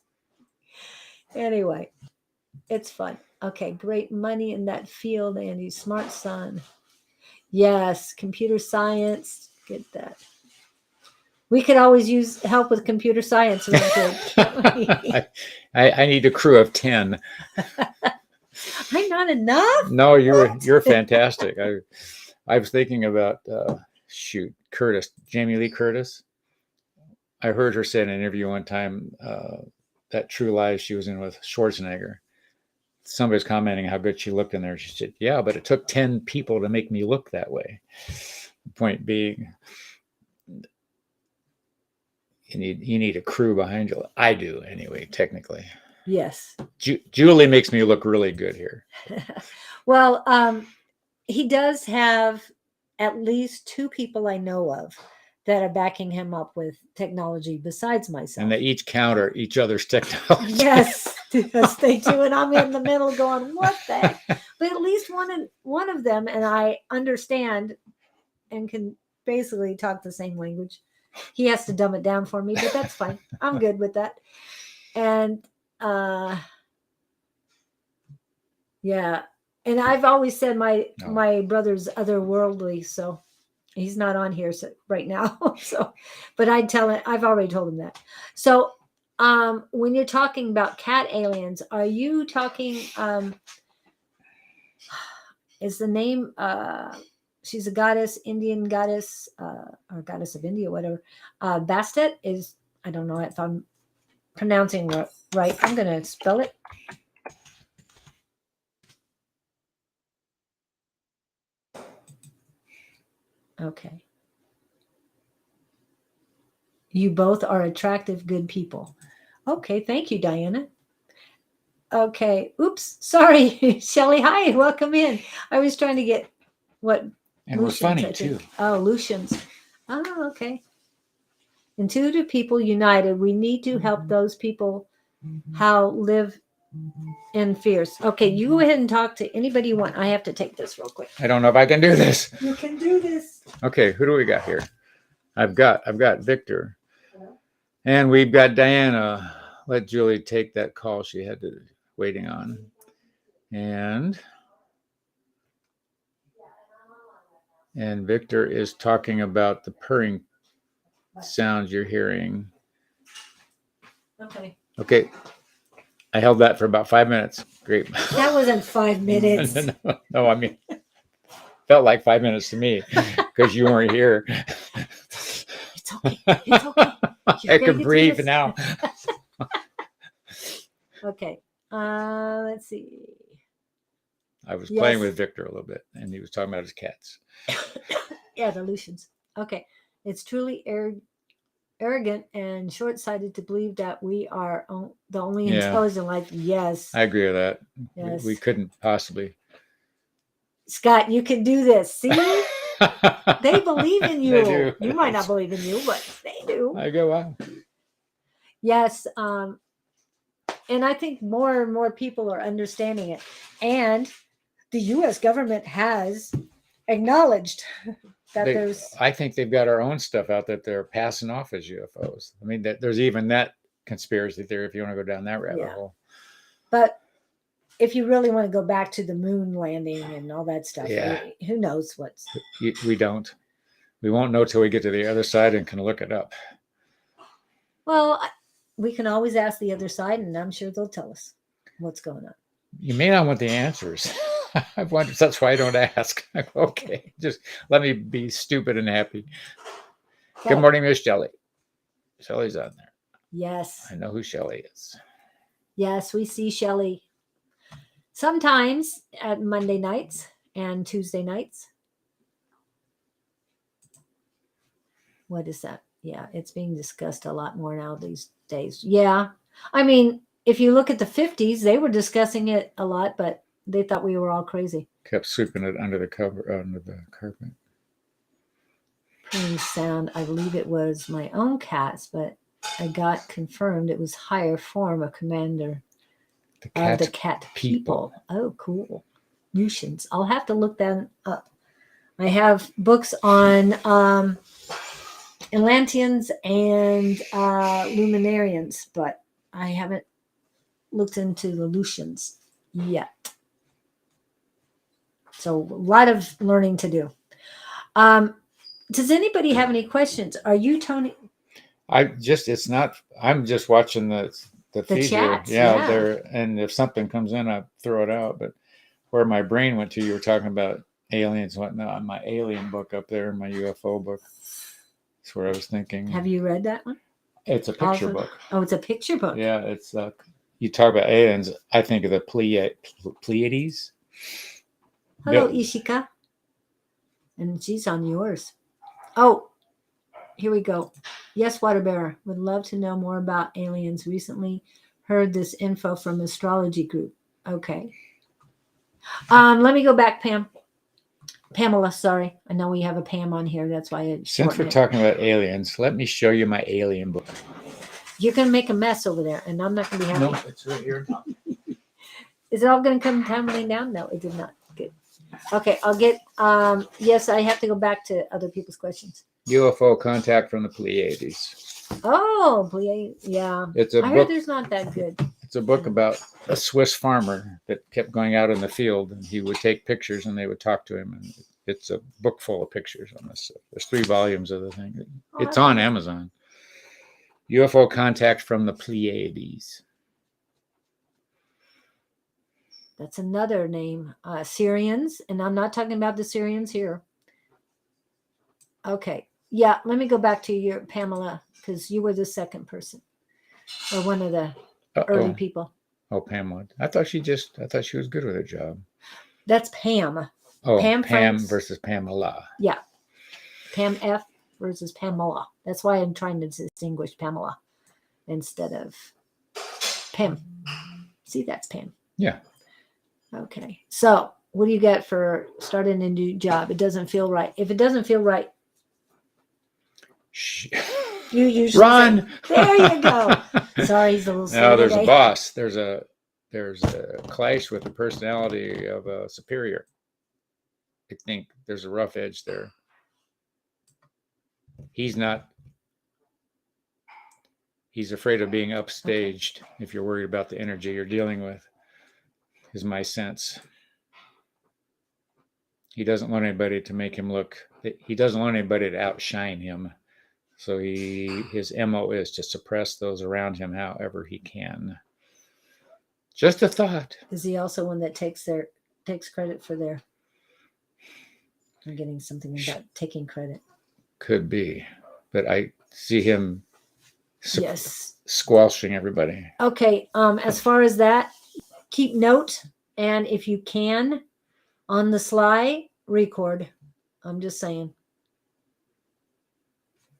anyway, it's fun. Okay, great money in that field, Andy. Smart son. Yes, computer science. Get that. We could always use help with computer science around here, can't we? I need a crew of 10. I'm not enough. No, you're fantastic. I was thinking about Curtis, Jamie Lee Curtis. I heard her say in an interview one time that True Lies she was in with Schwarzenegger. Somebody's commenting how good she looked in there. She said, "Yeah, but it took 10 people to make me look that way." Point being, you need a crew behind you. I do anyway, technically. Yes. Julie makes me look really good here. Well, he does have at least 2 people I know of that are backing him up with technology besides myself. And they each counter each other's technology. Yes, yes, they do. And I'm in the middle going, what the heck? But at least one of them, and I understand and can basically talk the same language. He has to dumb it down for me, but that's fine. I'm good with that. And yeah. And I've always said my brother's otherworldly, so he's not on here right now. So, but I've already told him that. So, when you're talking about cat aliens, are you talking? Is the name? She's a goddess, Indian goddess, or goddess of India, whatever. Bastet is. I don't know if I'm pronouncing right. I'm going to spell it. Okay. You both are attractive, good people. Okay. Thank you, Diana. Okay. Oops. Sorry. Shelly. Hi. Welcome in. I was trying to get what. And we're funny too. Oh, Lucians. Oh, okay. Intuitive people united. We need to help those people how live in fears. Okay. You go ahead and talk to anybody you want. I have to take this real quick. I don't know if I can do this. You can do this. Okay. Who do we got here? I've got Victor. And we've got Diana. Let Julie take that call she had to waiting on. And Victor is talking about the purring sounds you're hearing. Okay. Okay. I held that for about 5 minutes. Great. That wasn't 5 minutes. No, I mean, felt like 5 minutes to me because you weren't here. It's okay. It's okay. I can breathe now. Okay. Let's see. I was playing with Victor a little bit, and he was talking about his cats. Yeah, the Lucians. Okay. It's truly arrogant and short-sighted to believe that we are the only intelligent life. Yes. I agree with that. Yes. We couldn't possibly. Scott, you can do this. See? They believe in you. They do. You might not believe in you, but they do. I go, wow. Yes. And I think more and more people are understanding it. And the U.S. government has acknowledged that there's... I think they've got our own stuff out that they're passing off as UFOs. I mean, there's even that conspiracy theory if you want to go down that rabbit hole. But if you really want to go back to the moon landing and all that stuff, who knows what's... We don't. We won't know till we get to the other side and can look it up. Well, we can always ask the other side, and I'm sure they'll tell us what's going on. You may not want the answers. I've wondered. That's why I don't ask. Okay, just let me be stupid and happy. Okay. Good morning, Miss Shelley. Shelley's on there. Yes. I know who Shelley is. Yes, we see Shelley sometimes at Monday nights and Tuesday nights. What is that? Yeah, it's being discussed a lot more now these days. Yeah. I mean, if you look at the 50s, they were discussing it a lot, but they thought we were all crazy. Kept sweeping it under the carpet. Purring sound. I believe it was my own cats, but I got confirmed it was higher form of commander of the cat people. Oh, cool. Lucians. I'll have to look that up. I have books on Atlanteans and Luminarians, but I haven't looked into the Lucians yet. So a lot of learning to do. Does anybody have any questions? Are you, Tony? I'm just watching the feed here. chats, Yeah, yeah. there. And if something comes in, I throw it out. But where my brain went to, you were talking about aliens and whatnot. My alien book up there, my UFO book. That's where I was thinking. Have you read that one? It's a picture Also- book. Oh, it's a picture book. Yeah, it's you talk about aliens. I think of the Pleiades. Hello, Bill- Ishika. And she's on yours. Oh, here we go. Yes, Water Bearer. Would love to know more about aliens. Recently heard this info from astrology group. Okay. Let me go back, Pamela, sorry. I know we have a Pam on here. That's why I Since shortened we're it. talking about aliens, let me show you my alien book. You're going to make a mess over there, and I'm not going to be happy. No, it's right here. Is it all going to come tumbling down? No, it did not. Good. Okay, I'll get, yes, I have to go back to other people's questions. UFO contact from the Pleiades. Oh, please. Yeah. It's a I heard book. there's not that good. It's a book about a Swiss farmer that kept going out in the field, and he would take pictures, and they would talk to him. And it's a book full of pictures on this. There's 3 volumes of the thing. It's Oh, on Amazon. UFO contact from the Pleiades. that's another name. Syrians, and I'm not talking about the Syrians here. Okay. Yeah, let me go back to your Pamela, because you were the second person or one of the early people. Oh, Pamela. I thought she was good with her job. That's Pam. Oh, Pam Pam Franks. versus Pamela. Yeah. Pam F versus Pamela. That's why I'm trying to distinguish Pamela instead of Pam. See, that's Pam. Yeah. Okay. So what do you got for starting a new job? It doesn't feel right. If it doesn't feel right, you usually Run. say, there you go. Sorry, he's a little slow Now there's today. a boss. There's a clash with the personality of a superior. I think there's a rough edge there. He's afraid of being upstaged. If you're worried about the energy you're dealing with, is my sense. He doesn't want anybody to make him look. He doesn't want anybody to outshine him. So his MO is to suppress those around him however he can. Just a thought. Is he also one that takes credit for their? I'm getting something about taking credit. Could be, but I see him Yes. squelching everybody. Okay. As far as that, keep note, and if you can, on the sly, record. I'm just saying.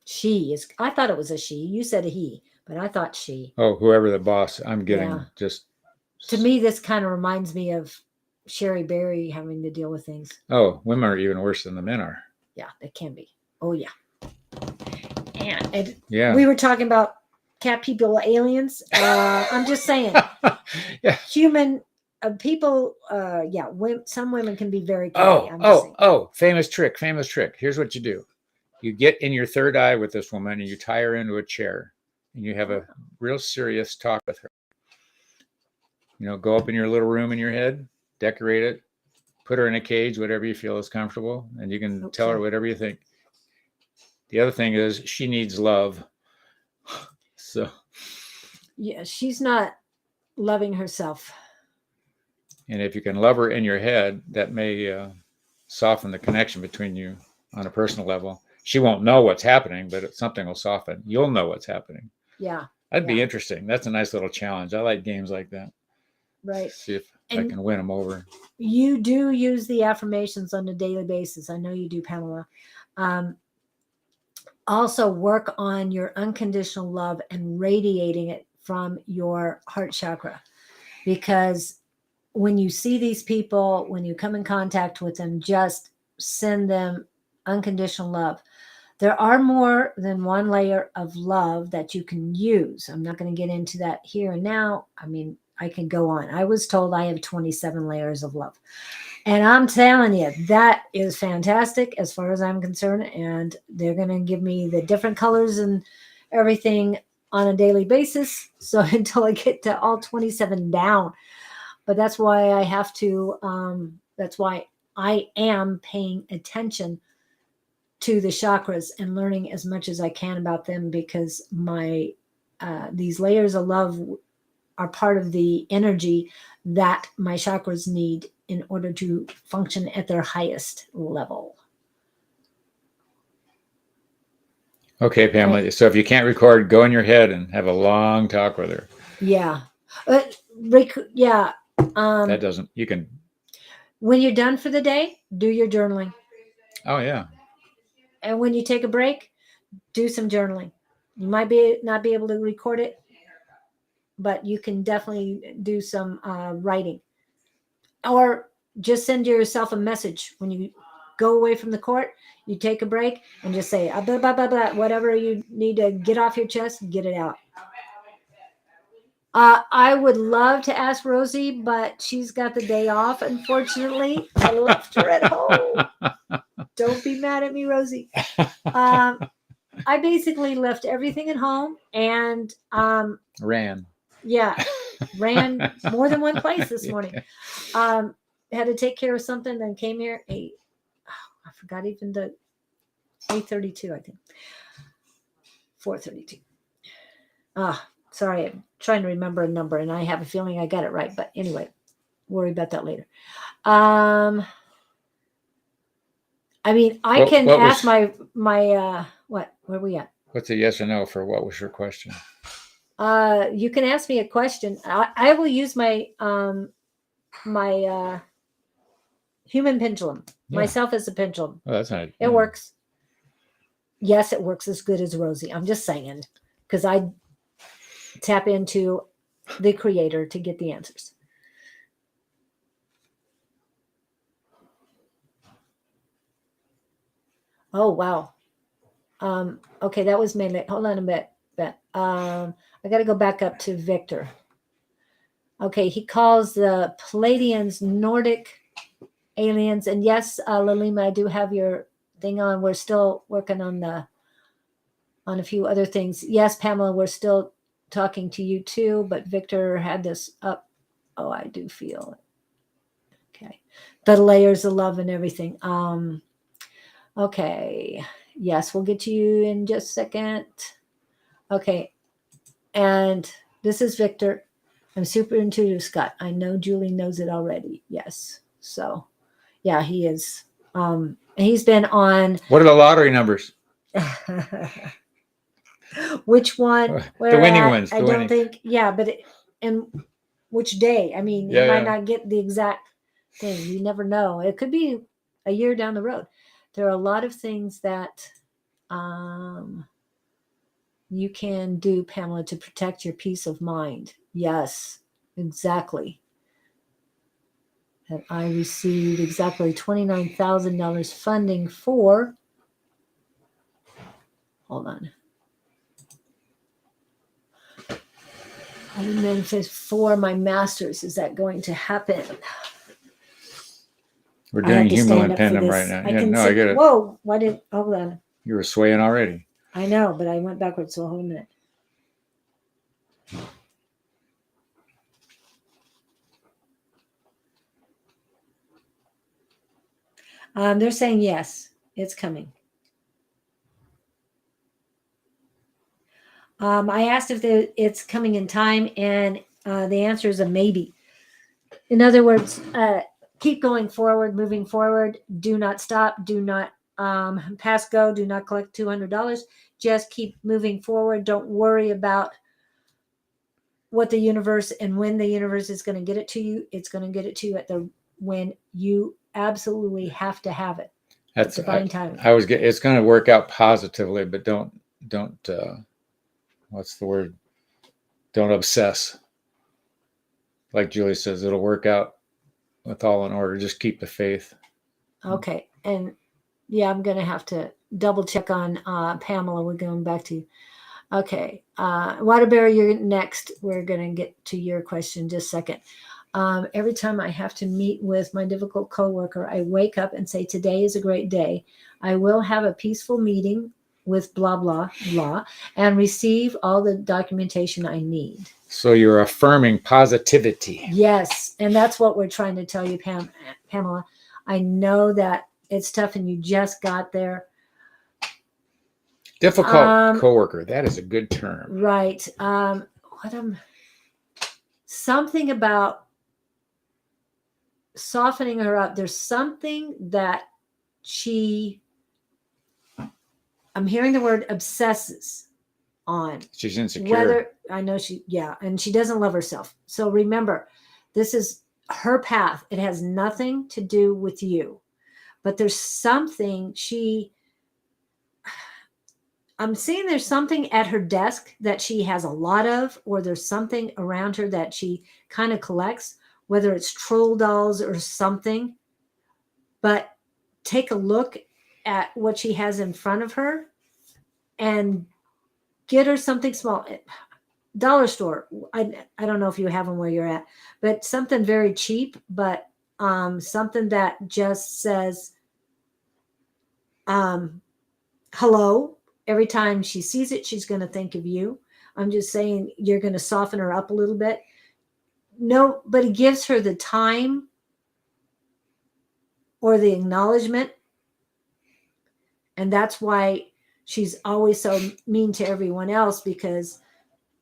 She is. I thought it was a she. You said a he, but I thought she. Oh, whoever the boss. I'm getting Yeah. just. To me, this kind of reminds me of Sherry Berry having to deal with things. Oh, women are even worse than the men are. Yeah, they can be. Oh yeah. And Yeah. we were talking about cat people, aliens. I'm just saying. Yeah. Human people. Yeah. Some women can be very catty. Famous trick. Here's what you do. You get in your third eye with this woman and you tie her into a chair and you have a real serious talk with her. Go up in your little room in your head, decorate it, put her in a cage, whatever you feel is comfortable, and you can tell her whatever you think. The other thing is she needs love. So. Yeah, she's not loving herself. And if you can love her in your head, that may soften the connection between you on a personal level. She won't know what's happening, but something will soften. You'll know what's happening. Yeah. That'd be interesting. That's a nice little challenge. I like games like that. Right. See if I can win them over. You do use the affirmations on a daily basis. I know you do, Pamela. Also work on your unconditional love and radiating it from your heart chakra. Because when you see these people, when you come in contact with them, just send them unconditional love. There are more than one layer of love that you can use. I'm not going to get into that here and now. I mean, I can go on. I was told I have 27 layers of love. And I'm telling you, that is fantastic as far as I'm concerned. And they're going to give me the different colors and everything on a daily basis. So until I get to all 27 down. But that's why I have to, that's why I am paying attention to the chakras and learning as much as I can about them, because my these layers of love are part of the energy that my chakras need in order to function at their highest level. Okay, Pamela. So if you can't record, go in your head and have a long talk with her. Yeah. Yeah. That doesn't, you can, When you're done for the day, do your journaling. oh yeah. And when you take a break, do some journaling. You might not be able to record it, but you can definitely do some writing. Or just send yourself a message when you go away from the court. You take a break and just say blah, blah, blah, blah, whatever you need to get off your chest, get it out. I would love to ask Rosie, but she's got the day off. Unfortunately, I left her at home. Don't be mad at me, Rosie. I basically left everything at home and Ran. Yeah, ran more than one place this morning. Had to take care of something, then came here. I forgot even the 8:32, I think. 4:32. Sorry, I'm trying to remember a number, and I have a feeling I got it right. But anyway, worry about that later. I mean, I can ask my what? Where are we at? What's a yes or no for what was your question? You can ask me a question. I will use my my human pendulum. Yeah. Myself as a pendulum. Oh, that's not. It works. Yes, it works as good as Rosie. I'm just saying, because I tap into the creator to get the answers. Oh, wow. Okay, that was mainly, hold on a bit. I got to go back up to Victor. Okay, he calls the Palladians Nordic aliens. And yes, Lalima, I do have your thing on. We're still working on a few other things. Yes, Pamela, we're still talking to you too, but Victor had this up. Oh, I do feel it. Okay. The layers of love and everything. Okay. Yes, we'll get to you in just a second. Okay. And this is Victor. I'm super intuitive, Scott. I know Julie knows it already. Yes. So yeah, he is. He's been on. What are the lottery numbers? Which one? The winning ones. I don't think. Yeah, but and which day? I mean, you might not get the exact thing. You never know. It could be a year down the road. There are a lot of things that you can do, Pamela, to protect your peace of mind. Yes, exactly. And I received exactly $29,000 funding for. Hold on. I didn't manifest for my master's. Is that going to happen? We're doing human pendulum right now. Yeah, no, I get it. Whoa! Why did? Hold on. You were swaying already. I know, but I went backwards. So hold a minute. They're saying yes, it's coming. I asked if it's coming in time, and the answer is a maybe. In other words, keep going forward, moving forward. Do not stop. Do not pass go. Do not collect $200. Just keep moving forward. Don't worry about what the universe and when the universe is going to get it to you. It's going to get it to you when you absolutely have to have it. That's divine timing. It's going to work out positively, but don't. What's the word? Don't obsess. Like Julie says, it'll work out with all in order. Just keep the faith. Okay. And yeah, I'm going to have to double check on Pamela. We're going back to you. Okay. Waterbury, you're next. We're going to get to your question just a second. Every time I have to meet with my difficult coworker, I wake up and say, today is a great day. I will have a peaceful meeting with blah, blah, blah, and receive all the documentation I need. So you're affirming positivity. Yes. And that's what we're trying to tell you, Pamela. I know that it's tough and you just got there. Difficult coworker. That is a good term. Right. Something about softening her up. There's something that I'm hearing the word obsesses on. She's insecure. Whether I know and she doesn't love herself. So remember, this is her path. It has nothing to do with you. But there's something I'm seeing there's something at her desk that she has a lot of, or there's something around her that she kind of collects, whether it's troll dolls or something. But take a look at what she has in front of her and get her something small. Dollar store. I don't know if you have them where you're at, but something very cheap, but something that just says hello. Every time she sees it, she's going to think of you. I'm just saying you're going to soften her up a little bit. Nobody gives her the time or the acknowledgement. And that's why she's always so mean to everyone else, because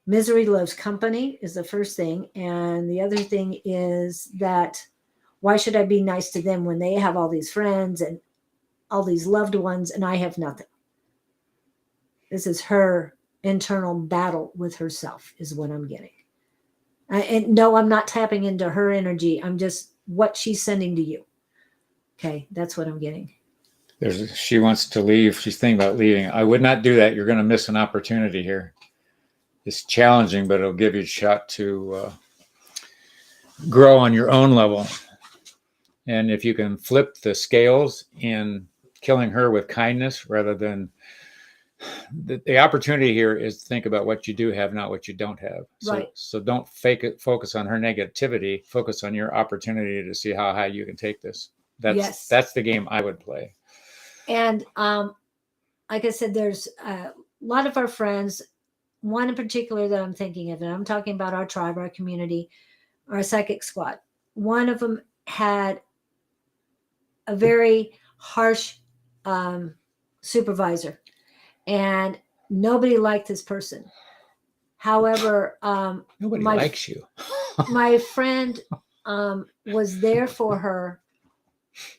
misery loves company is the first thing. And the other thing is that why should I be nice to them when they have all these friends and all these loved ones and I have nothing? This is her internal battle with herself is what I'm getting. And no, I'm not tapping into her energy. I'm just what she's sending to you. Okay, that's what I'm getting. She wants to leave. She's thinking about leaving. I would not do that. You're going to miss an opportunity here. It's challenging, but it'll give you a shot to grow on your own level. And if you can flip the scales in killing her with kindness rather than the opportunity here is to think about what you do have, not what you don't have. Right. So don't focus on her negativity. Focus on your opportunity to see how high you can take this. That's the game I would play. And like I said, there's a lot of our friends, one in particular that I'm thinking of, and I'm talking about our tribe, our community, our psychic squad. One of them had a very harsh supervisor, and nobody liked this person. However, nobody likes you. My friend was there for her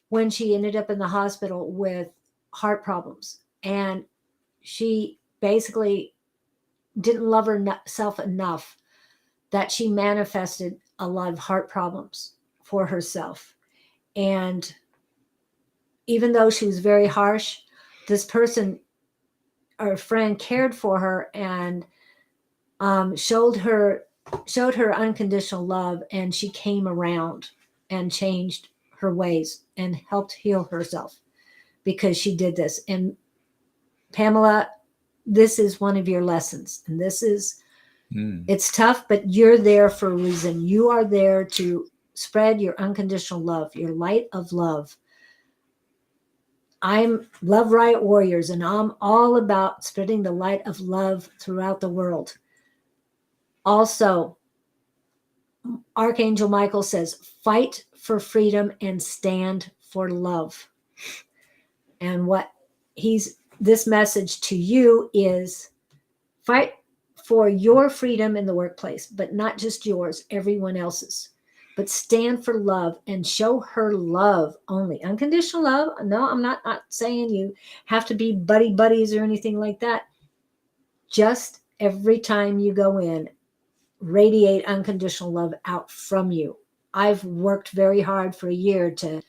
when she ended up in the hospital with heart problems, and she basically didn't love herself enough that she manifested a lot of heart problems for herself. And even though she was very harsh, this person, our friend, cared for her and showed her unconditional love, and she came around and changed her ways and helped heal herself because she did this. And Pamela, this is one of your lessons, and this is it's tough, but you're there for a reason. You are there to spread your unconditional love, your light of love. I'm Love Riot Warriors, and I'm all about spreading the light of love throughout the world. Also, Archangel Michael says, fight for freedom and stand for love. And this message to you is fight for your freedom in the workplace, but not just yours, everyone else's. But stand for love and show her love only. Unconditional love. No, I'm not saying you have to be buddies or anything like that. Just every time you go in, radiate unconditional love out from you. I've worked very hard for a year to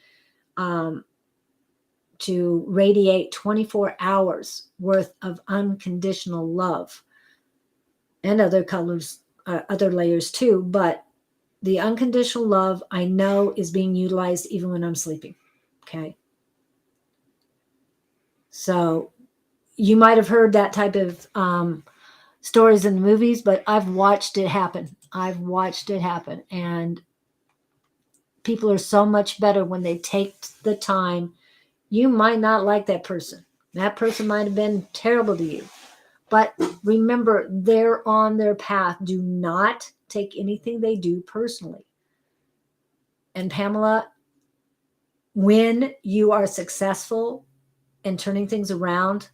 radiate 24 hours worth of unconditional love, and other colors, other layers too. But the unconditional love I know is being utilized even when I'm sleeping. Okay. So you might have heard that type of stories in the movies, but I've watched it happen. And people are so much better when they take the time. You might not like that person. That person might have been terrible to you. But remember, they're on their path. Do not take anything they do personally. And Pamela, when you are successful in turning things around,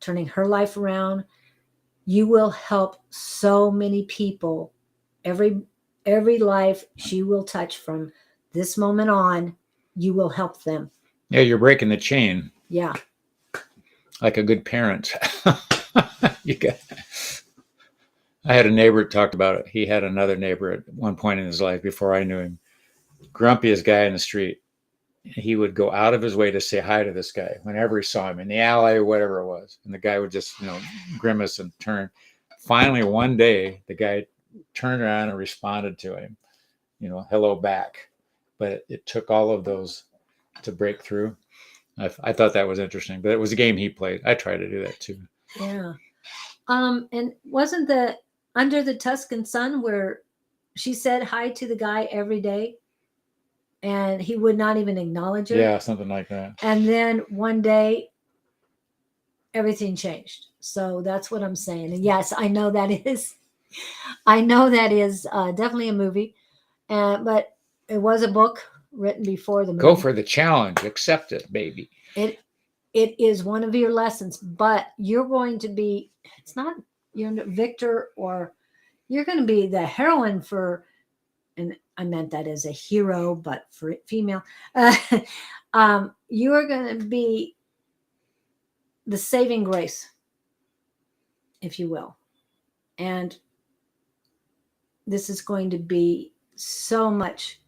turning her life around. You will help so many people. Every life she will touch from this moment on, you will help them. Yeah, you're breaking the chain Yeah. like a good parent. You got. I had a neighbor that talked about it. He had another neighbor at one point in his life before I knew him. Grumpiest guy in the street. He would go out of his way to say hi to this guy whenever he saw him in the alley or whatever it was. And the guy would just, grimace and turn. Finally, one day, the guy turned around and responded to him, hello back. But it took all of those to break through. I thought that was interesting, but it was a game he played. I try to do that too. Yeah. And wasn't the Under the Tuscan Sun where she said hi to the guy every day and he would not even acknowledge her? Yeah, something like that. And then one day everything changed. So that's what I'm saying. And yes, I know that is definitely a movie. But it was a book written before the movie. Go for the challenge. Accept it, baby. It is one of your lessons, but you're going to be, it's not you're victor, or you're going to be the heroine for, and I meant that as a hero, but for female, you are going to be the saving grace, if you will. And this is going to be so much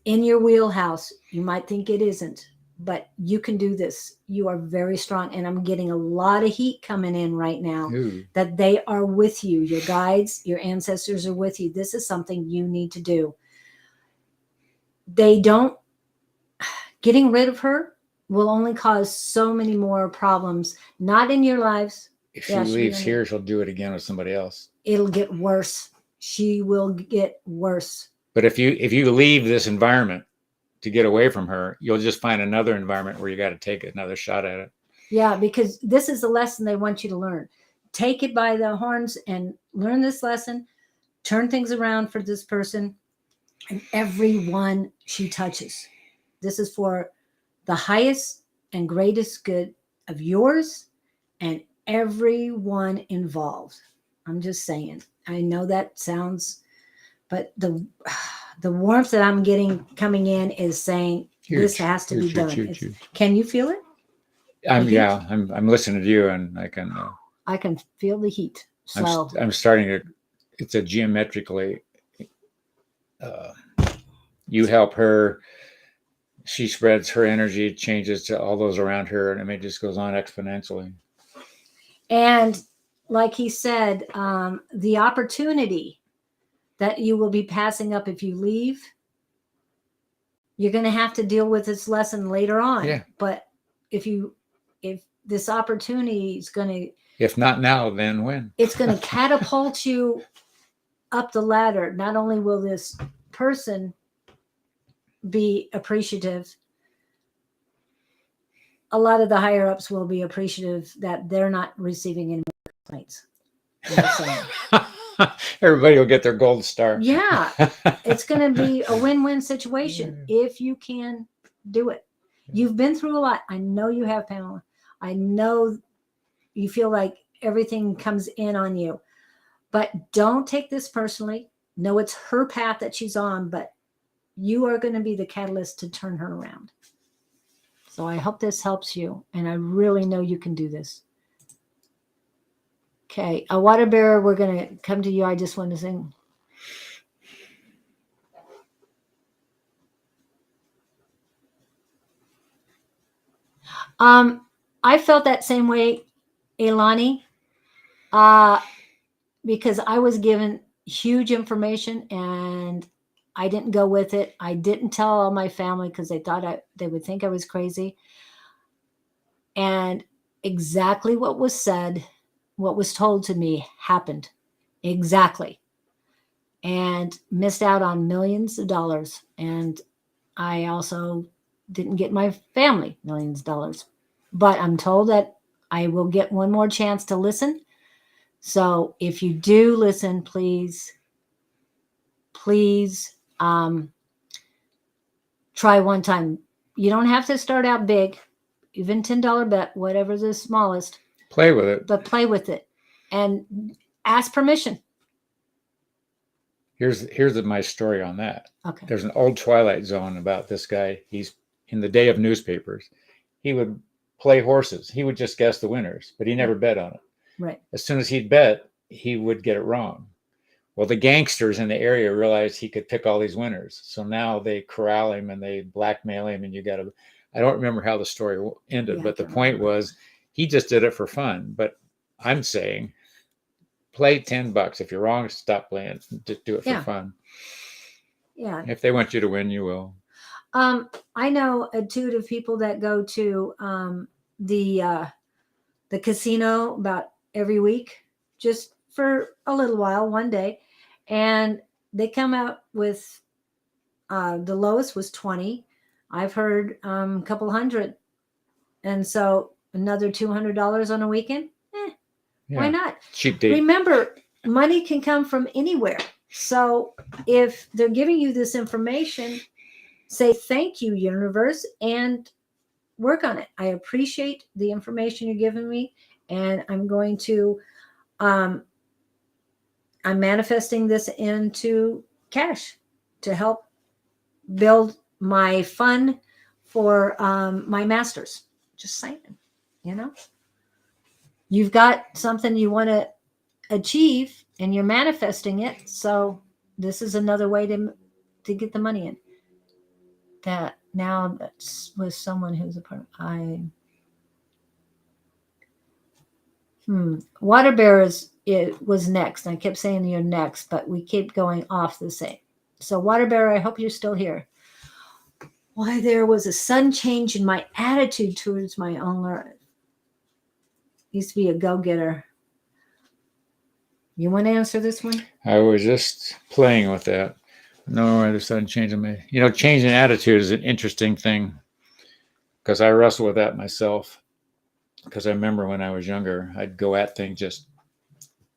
in your wheelhouse. You might think it isn't, but you can do this. You are very strong. And I'm getting a lot of heat coming in right now. Ooh. That they are with you. Your guides, your ancestors are with you. This is something you need to do. Getting rid of her will only cause so many more problems, not in your lives. If she leaves here, she'll do it again with somebody else. It'll get worse. She will get worse. But if you leave this environment to get away from her, you'll just find another environment where you got to take another shot at it. Yeah, because this is the lesson they want you to learn. Take it by the horns and learn this lesson. Turn things around for this person and everyone she touches. This is for the highest and greatest good of yours and everyone involved. I'm just saying. I know that sounds, but the warmth that I'm getting coming in is saying this has to be done. Can you feel it? I'm listening to you, and I can feel the heat. So I'm starting to. It's a geometrically. You help her. She spreads her energy, changes to all those around her, and it just goes on exponentially. And like he said, the opportunity that you will be passing up if you leave, you're going to have to deal with this lesson later on. Yeah. But if this opportunity is going to, if not now, then when? It's going to catapult you up the ladder. Not only will this person be appreciative, a lot of the higher ups will be appreciative that they're not receiving any more complaints. Everybody will get their gold star. Yeah, it's going to be a win-win situation if you can do it. You've been through a lot. I know you have, Pamela. I know you feel like everything comes in on you, but don't take this personally. No, it's her path that she's on, but you are going to be the catalyst to turn her around. So I hope this helps you, and I really know you can do this. Okay, a water bearer, we're going to come to you. I just want to sing. I felt that same way, Elani, because I was given huge information and I didn't go with it. I didn't tell all my family because they thought they would think I was crazy. And exactly what was said, what was told to me happened. Exactly. And missed out on millions of dollars. And I also didn't get my family millions of dollars. But I'm told that I will get one more chance to listen. So if you do listen, please try one time. You don't have to start out big, even $10 bet, whatever the smallest. Play with it. but play with it and ask permission. Here's my story on that. Okay. There's an old Twilight Zone about this guy. He's in the day of newspapers. He would play horses. He would just guess the winners, but he never bet on it. Right. As soon as he'd bet, he would get it wrong. Well, the gangsters in the area realized he could pick all these winners. So now they corral him and they blackmail him. And I don't remember how the story ended, Yeah, but the I point remember. was he just did it for fun. But I'm saying, play $10. If you're wrong, stop playing. Just do it for Yeah. fun. Yeah. If they want you to win, you will. I know intuitive people that go to the casino about every week, just for a little while, one day, and they come out with the lowest was 20. I've heard a couple hundred, and so another $200 on a weekend. Why not? Cheap date. Remember, money can come from anywhere. So if they're giving you this information, say thank you, universe, and work on it. I appreciate the information you're giving me, and I'm going to I'm manifesting this into cash to help build my fund for my masters. Just saying, you've got something you want to achieve and you're manifesting it. So this is another way to get the money in. That now that's with someone who's a part. Water bearers, it was next. I kept saying you're next, but we keep going off the same. So water bearer, I hope you're still here. Why there was a sudden change in my attitude towards my own life. Used to be a go-getter. You want to answer this one? I was just playing with that. No, I just sudden change in my, changing attitude is an interesting thing because I wrestle with that myself. Because I remember when I was younger, I'd go at things just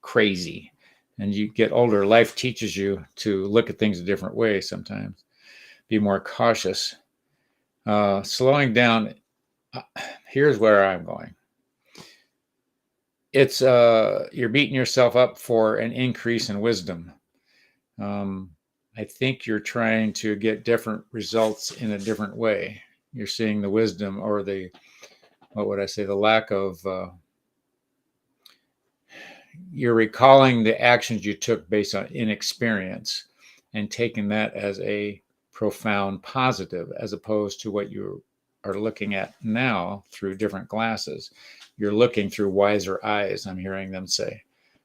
crazy. And you get older, life teaches you to look at things a different way sometimes, be more cautious. Slowing down, here's where I'm going. It's you're beating yourself up for an increase in wisdom. I think you're trying to get different results in a different way. You're seeing the wisdom or the lack of, you're recalling the actions you took based on inexperience and taking that as a profound positive, as opposed to what you are looking at now through different glasses. You're looking through wiser eyes, I'm hearing them say.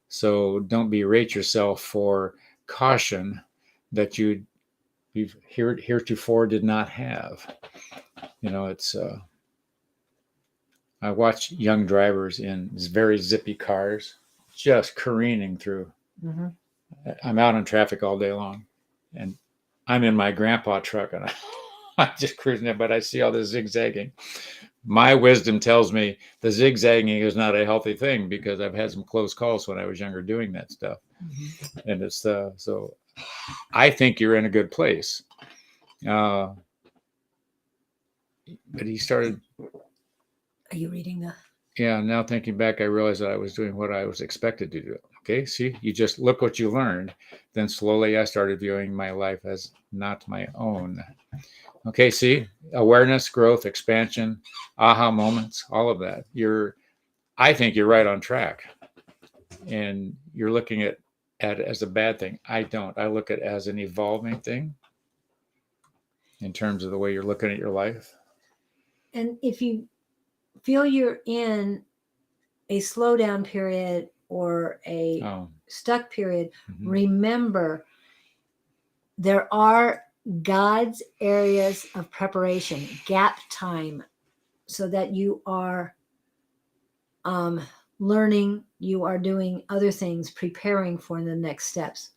So don't berate yourself for caution that you've heretofore did not have. It's, I watch young drivers in very zippy cars just careening through. Mm-hmm. I'm out in traffic all day long and I'm in my grandpa truck and I'm just cruising it, but I see all this zigzagging. My wisdom tells me the zigzagging is not a healthy thing because I've had some close calls when I was younger doing that stuff. Mm-hmm. And it's so I think you're in a good place. But he started. Are you reading the? Yeah, now thinking back, I realized that I was doing what I was expected to do. Okay, see, you just look what you learned. Then slowly I started viewing my life as not my own. Okay, see, awareness, growth, expansion, aha moments, all of that. I think you're right on track. And you're looking at it as a bad thing. I don't. I look at it as an evolving thing in terms of the way you're looking at your life. And if you feel you're in a slowdown period or a stuck period, mm-hmm. Remember there are God's areas of preparation, gap time, so that you are learning, you are doing other things, preparing for the next steps.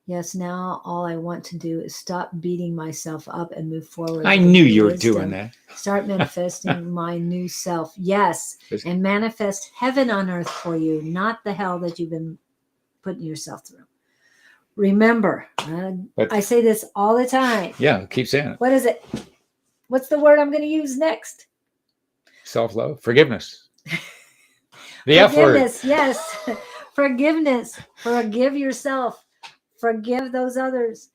Yes, now all I want to do is stop beating myself up and move forward. I knew you were doing that. Start manifesting my new self. Yes, and manifest heaven on earth for you, not the hell that you've been putting yourself through. Remember, I say this all the time. Yeah, keep saying it. What is it? What's the word I'm going to use next? Self-love, forgiveness. The F word. Forgiveness, yes. Forgiveness. Forgive yourself. Forgive those others.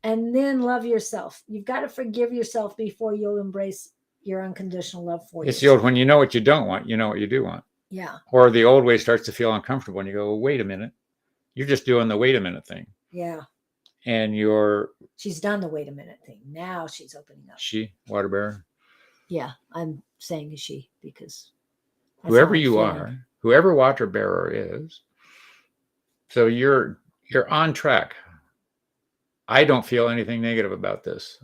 And then love yourself. You've got to forgive yourself before you'll embrace your unconditional love for It's the yourself. old, when you know what you don't want, you know what you do want. Yeah. Or the old way starts to feel uncomfortable and you go, wait a minute. You're just doing the wait a minute thing. Yeah. And She's done the wait a minute thing. Now she's opening up. she, water bearer, Yeah. I'm saying she because that's whoever how I'm you feeling. are, whoever water bearer is. So you're on track. I don't feel anything negative about this.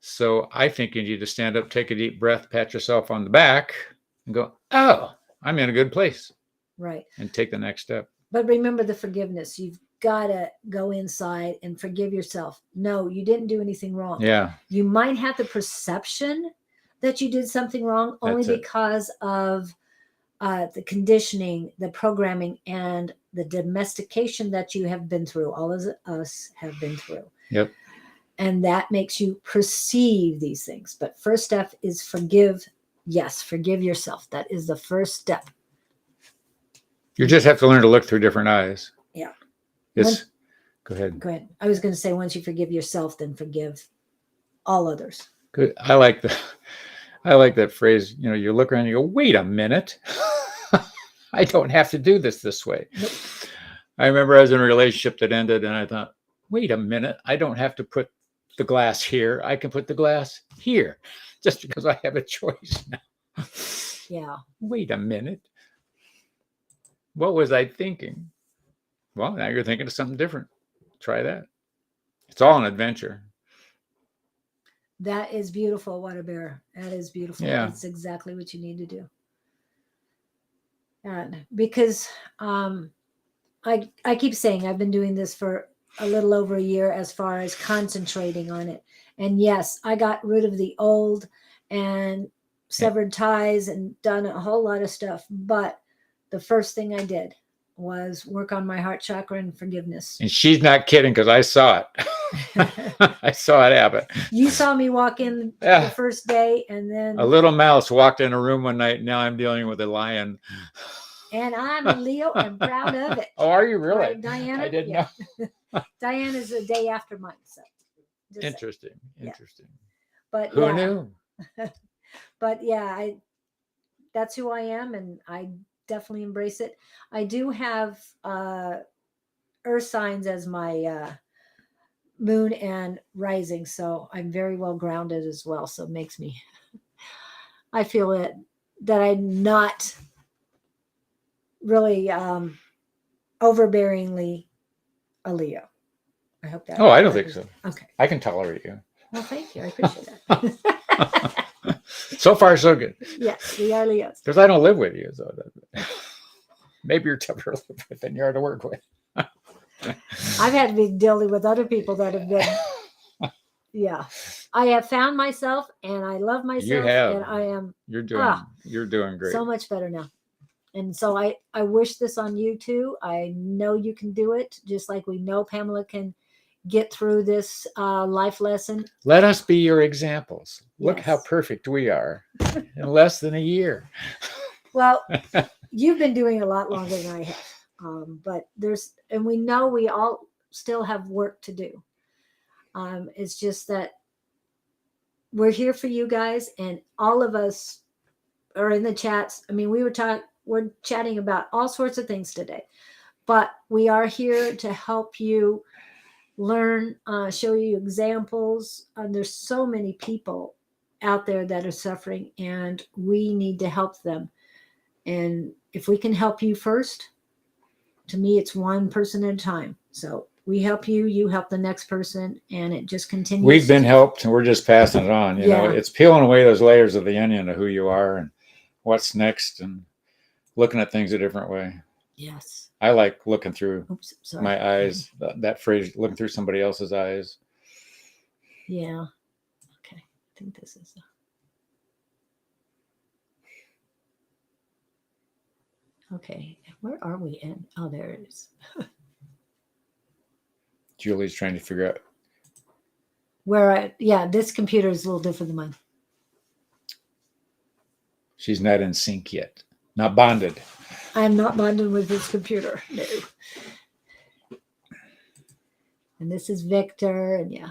So I think you need to stand up, take a deep breath, pat yourself on the back and go, oh, I'm in a good place. Right. And take the next step. But remember the forgiveness. You've got to go inside and forgive yourself. No, you didn't do anything wrong. Yeah. You might have the perception that you did something wrong only That's it. because of the conditioning, the programming, and the domestication that you have been through. All of us have been through. Yep. And that makes you perceive these things. But first step is forgive. Yes, forgive yourself. That is the first step. You just have to learn to look through different eyes. Yeah. Go ahead. Go ahead. I was going to say, once you forgive yourself, then forgive all others. Good. I like that phrase. You know, you look around and you go, wait a minute. I don't have to do this way. Nope. I remember I was in a relationship that ended and I thought, wait a minute. I don't have to put the glass here. I can put the glass here just because I have a choice now. Yeah. Wait a minute. What was I thinking? Well, now you're thinking of something different. Try that. It's all an adventure. That is beautiful, water bearer. That is beautiful. Yeah. That's exactly what you need to do. And because I keep saying I've been doing this for a little over a year as far as concentrating on it. And yes, I got rid of the old and severed ties and done a whole lot of stuff. But the first thing I did was work on my heart chakra and forgiveness. And she's not kidding because I saw it. I saw it happen. You saw me walk in Yeah. the first day, and then A little mouse walked in a room one night. Now I'm dealing with a lion. and I'm a Leo and proud of it. Oh, are you really? Right, Diana? I didn't Yeah. know. Diana's a day after mine. So just saying. Interesting. Yeah. Interesting. But Who yeah, knew? but yeah, that's who I am, and I definitely embrace it. I do have earth signs as my moon and rising, so I'm very well grounded as well. So it makes me, I feel that I'm not really overbearingly a Leo. I hope that. Oh, I don't think so. Okay. I can tolerate you. Well, thank you. I appreciate that. So far, so good. Yes, we are Leos. Because I don't live with you. So maybe you're tougher to live with than you are to work with. I've had to be dealing with other people that have been. Yeah, I have found myself, and I love myself. You have. And I am You're doing great. so much better now. And so I wish this on you too. I know you can do it, just like we know Pamela can get through this life lesson. Let us be your examples. Look how Yes. perfect we are in less than a year. Well, you've been doing it a lot longer than I have. But and we know we all still have work to do. It's just that we're here for you guys, and all of us are in the chats. I mean, we're chatting about all sorts of things today, but we are here to help you learn, show you examples. There's so many people out there that are suffering, and we need to help them. And if we can help you first, to me, it's one person at a time. So we help you, you help the next person, and it just continues. We've been helped, and we're just passing it on. You know, Yeah. it's peeling away those layers of the onion of who you are and what's next, and looking at things a different way. Yes. I like looking through Oops, sorry. my eyes. That phrase, looking through somebody else's eyes. Yeah. Okay. I think this is. Okay. Where are we in? Oh, there it is. Julie's trying to figure out. This computer is a little different than mine. She's not in sync yet. Not bonded. I'm not bonded with this computer. No. And this is Victor, and yeah.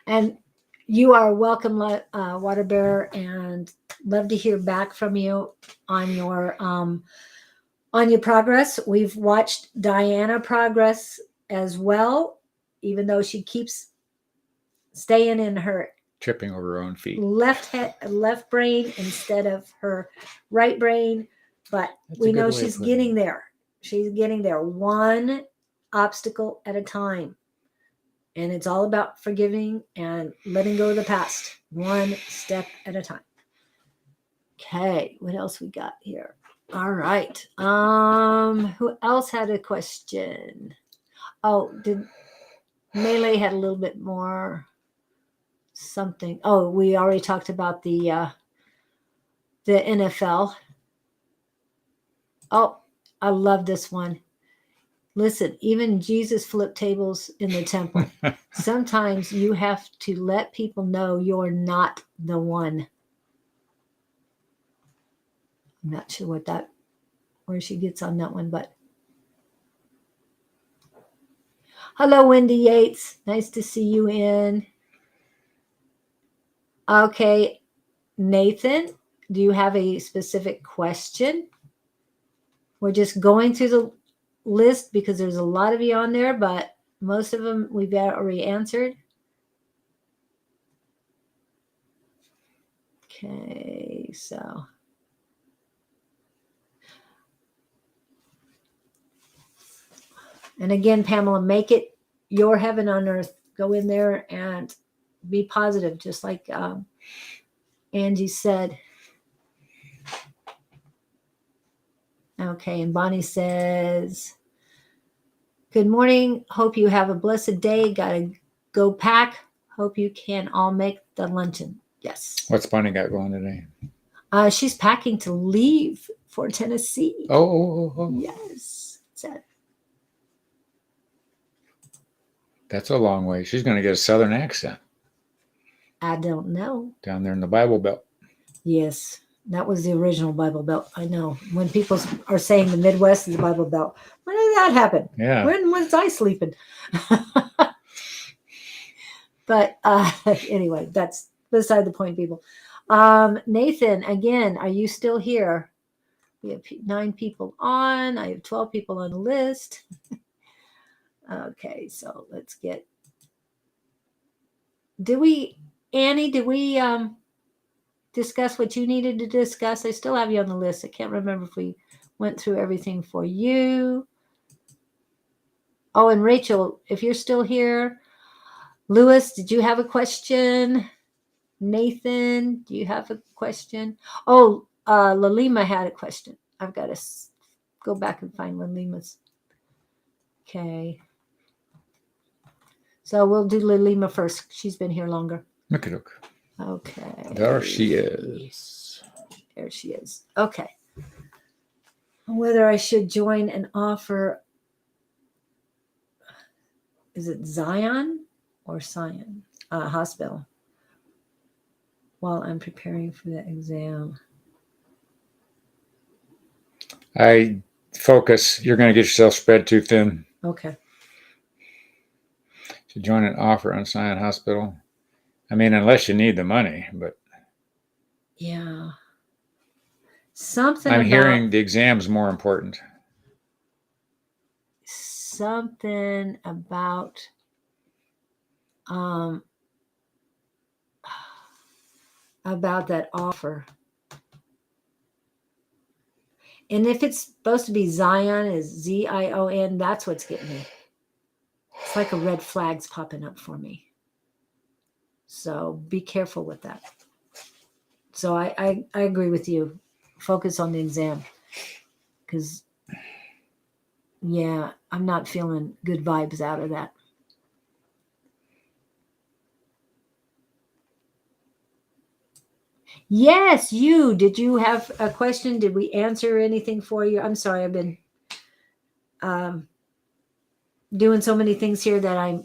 And you are welcome, Water Bear, and love to hear back from you on your progress. We've watched Diana progress as well, even though she keeps staying in her Tripping over her own feet. left brain instead of her right brain. But That's we a good know way of she's putting getting it. there. She's getting there, one obstacle at a time. And it's all about forgiving and letting go of the past, one step at a time. Okay, what else we got here? All right. Who else had a question? Oh, did Melee had a little bit more something. Oh, we already talked about the NFL. Oh, I love this one. Listen, even Jesus flipped tables in the temple. Sometimes you have to let people know you're not the one. I'm not sure where she gets on that one, but hello, Wendy Yates. Nice to see you in. Okay, Nathan, do you have a specific question? We're just going through the list because there's a lot of you on there, but most of them we've already answered. Okay, so and again, Pamela, make it your heaven on earth. Go in there and be positive, just like Angie said. Okay, and Bonnie says, good morning. Hope you have a blessed day. Gotta go pack. Hope you can all make the luncheon. Yes. What's Bonnie got going today? She's packing to leave for Tennessee. Oh. Yes. That's a long way. She's going to get a Southern accent. I don't know. Down there in the Bible Belt. Yes. That was the original Bible Belt. I know. When people are saying the Midwest is the Bible Belt, when did that happen? Yeah. When was I sleeping? But anyway, that's beside the point, people. Nathan, again, are you still here? We have 9 people on. I have 12 people on the list. Okay, so let's get. Annie, did we discuss what you needed to discuss? I still have you on the list. I can't remember if we went through everything for you. Oh, and Rachel, if you're still here. Lewis, did you have a question? Nathan, do you have a question? Oh, Lalima had a question. I've got to go back and find Lalima's. Okay. So we'll do Lalima first. She's been here longer. Look. Okay. There she is. There she is. Okay. Whether I should join and offer, is it Zion or Sion Hospital while I'm preparing for the exam? You're going to get yourself spread too thin. Okay. To join an offer on Zion Hospital. I mean, unless you need the money, but. Yeah. Something I'm about, hearing the exam's more important. Something about that offer. And if it's supposed to be Zion, is Zion, that's what's getting me. It's like a red flag's popping up for me. So be careful with that. So I agree with you. Focus on the exam. Because, yeah, I'm not feeling good vibes out of that. Yes, you. Did you have a question? Did we answer anything for you? I'm sorry. I've been doing so many things here that I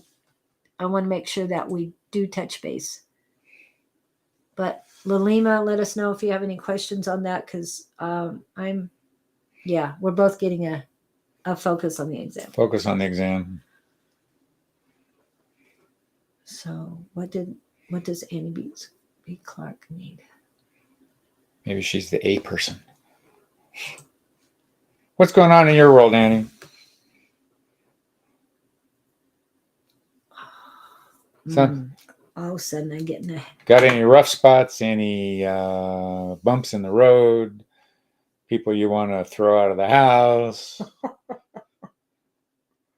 want to make sure that we do touch base. But Lalima, let us know if you have any questions on that, because I'm Yeah, we're both getting a focus on the exam. Focus on the exam. So what does Annie B. Clark need? Maybe she's the A person. What's going on in your world, Annie? Son? All of a sudden I'm getting Got any rough spots? Any bumps in the road? People you want to throw out of the house?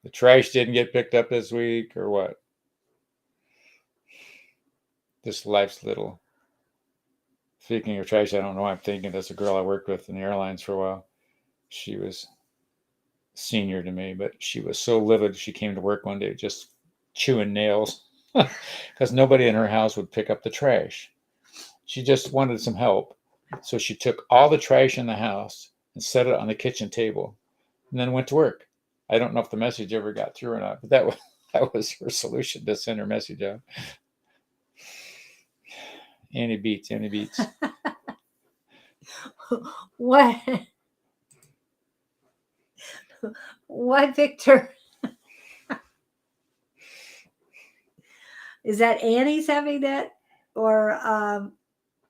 The trash didn't get picked up this week, or what? This life's little. Speaking of trash, I don't know. I'm thinking there's a girl I worked with in the airlines for a while. She was senior to me, but she was so livid. She came to work one day just chewing nails because nobody in her house would pick up the trash. She just wanted some help. So she took all the trash in the house and set it on the kitchen table and then went to work. I don't know if the message ever got through or not, but that was her solution to send her message out. Annie beats. what? What, Victor? Is that Annie's having that, or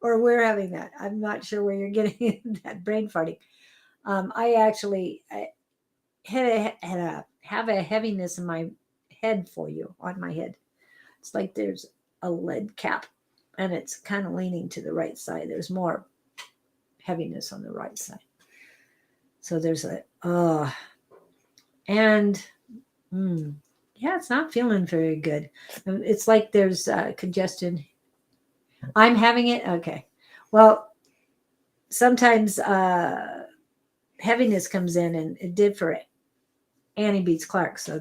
we're having that? I'm not sure where you're getting that brain farting. I actually have a heaviness in my head for you, on my head. It's like there's a lead cap, and it's kind of leaning to the right side. There's more heaviness on the right side. So there's yeah, it's not feeling very good. It's like there's congestion. I'm having it. Okay. Well, sometimes heaviness comes in, and it did for Annie Beats Clark. So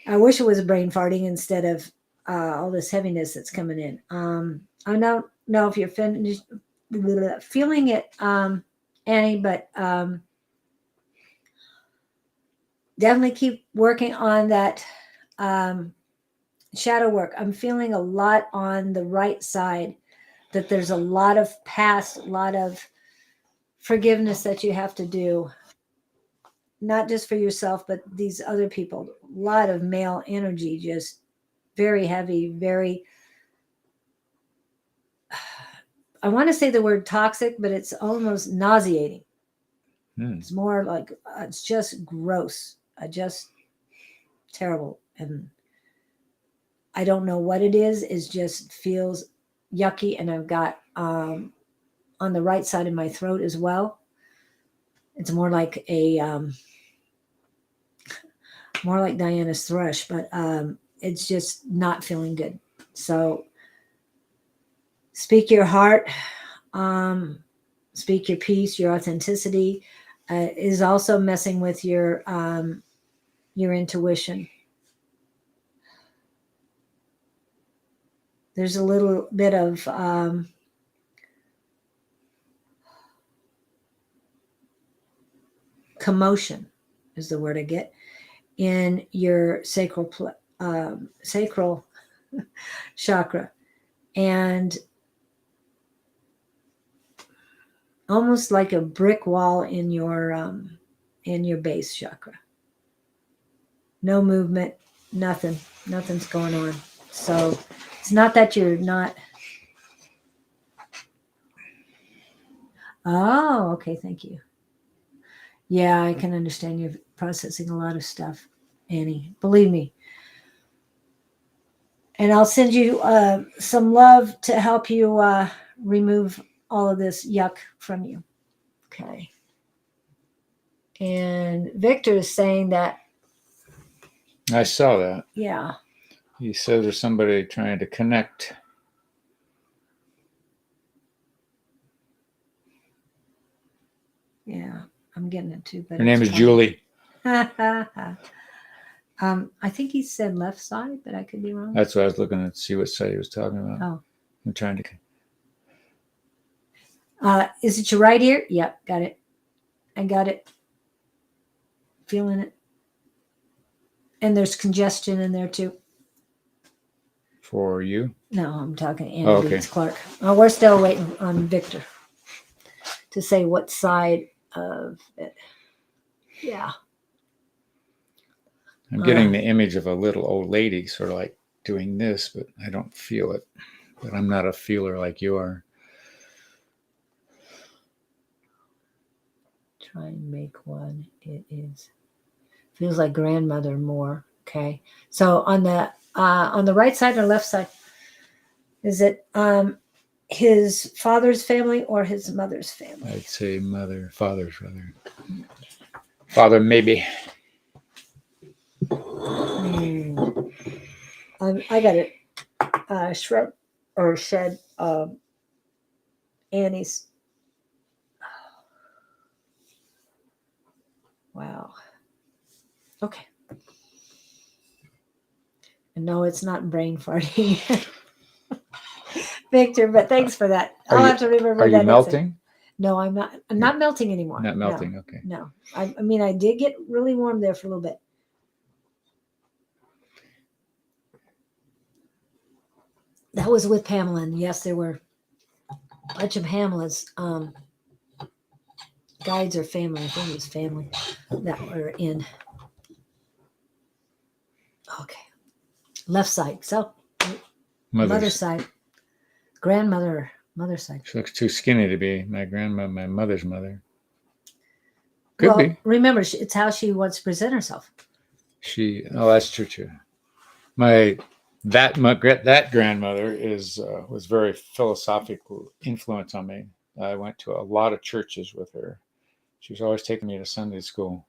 I wish it was a brain farting instead of all this heaviness that's coming in. I don't know if you're feeling it, Annie, but definitely keep working on that shadow work. I'm feeling a lot on the right side, that there's a lot of past, a lot of forgiveness that you have to do, not just for yourself, but these other people. A lot of male energy, just very heavy, very, I want to say the word toxic, but it's almost nauseating. It's more like, it's just gross, just terrible. And I don't know what it is. It just feels yucky. And I've got on the right side of my throat as well. It's more like more like Diana's thrush, but it's just not feeling good. So speak your heart, speak your peace, your authenticity is also messing with your intuition. There's a little bit of commotion is the word I get in your sacral chakra, and almost like a brick wall in your base chakra. No movement, nothing's going on. So it's not that you're not. Oh, okay, thank you. Yeah, I can understand you're processing a lot of stuff, Annie. Believe me. And I'll send you some love to help you remove all of this yuck from you. Okay. And Victor is saying that. I saw that. Yeah. He said there's somebody trying to connect. Yeah, I'm getting it too. But her name is Julie. I think he said left side, but I could be wrong. That's what I was looking at, see what side he was talking about. Oh. I'm trying to. Is it your right ear? Yep, got it. I got it. Feeling it. And there's congestion in there too. For you? No, I'm talking Annie Beats Clark. Oh, we're still waiting on Victor to say what side of it. Yeah. I'm getting the image of a little old lady sort of like doing this, but I don't feel it. But I'm not a feeler like you are. Try and make one. It is feels like grandmother more. Okay. So on the right side or left side, is it his father's family or his mother's family? I'd say mother, father's rather. Father, maybe. I got it. Shrub or shed Annie's. Wow. Okay. And no, it's not brain farting, Victor. But thanks for that. I'll have to remember Are that. you melting? No, I'm not. I'm not melting anymore. Not melting. No, Okay. no. I mean, I did get really warm there for a little bit. That was with Pamela, and yes, there were a bunch of Pamela's guides or family. I think it was family that were in. Okay, left side. So mother's side, grandmother, mother's side. She looks too skinny to be my grandma, my mother's mother. Could be. Remember, it's how she wants to present herself. Oh, that's true too. That grandmother was very philosophical influence on me. I went to a lot of churches with her. She was always taking me to Sunday school,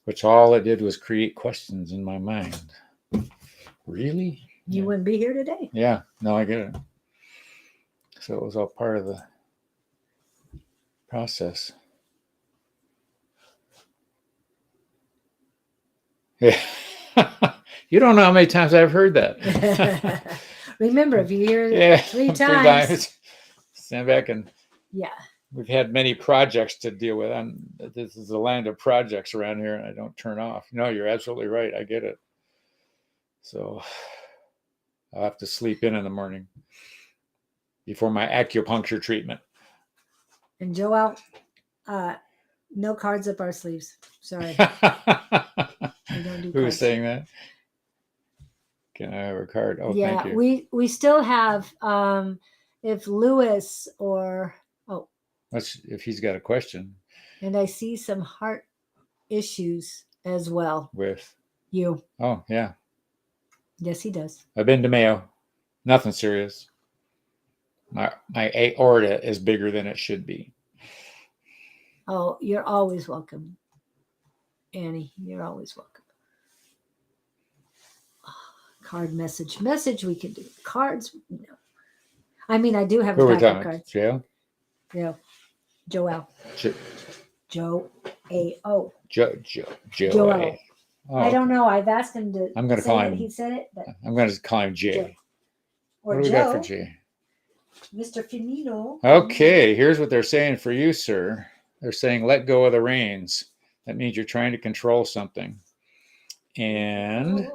which all it did was create questions in my mind. Really? You wouldn't be here today. Yeah, no, I get it. So it was all part of the process. Yeah. You don't know how many times I've heard that. Remember, if you hear it three times, stand back and yeah. We've had many projects to deal with. This is the land of projects around here, and I don't turn off. No, you're absolutely right. I get it. So I'll have to sleep in the morning before my acupuncture treatment. And Joel, no cards up our sleeves. Sorry. We don't do Who was cards. saying that? Can I have a card? Oh, yeah, thank you. we still have if Lewis or If he's got a question. And I see some heart issues as well. With you. Oh, yeah. Yes, he does. I've been to Mayo. Nothing serious. My aorta is bigger than it should be. Oh, you're always welcome, Annie. You're always welcome. Card message. We can do cards. No. I mean, I do have Who a are we pack of talking? cards. Joel? Yeah. Joel. Joel. Joel. Oh, I don't know. I've asked him to. I'm going to call him. He said it, but I'm going to call him Jay. Or what do we got for Jay? Mr. Finino. Okay, here's what they're saying for you, sir. They're saying, let go of the reins. That means you're trying to control something. And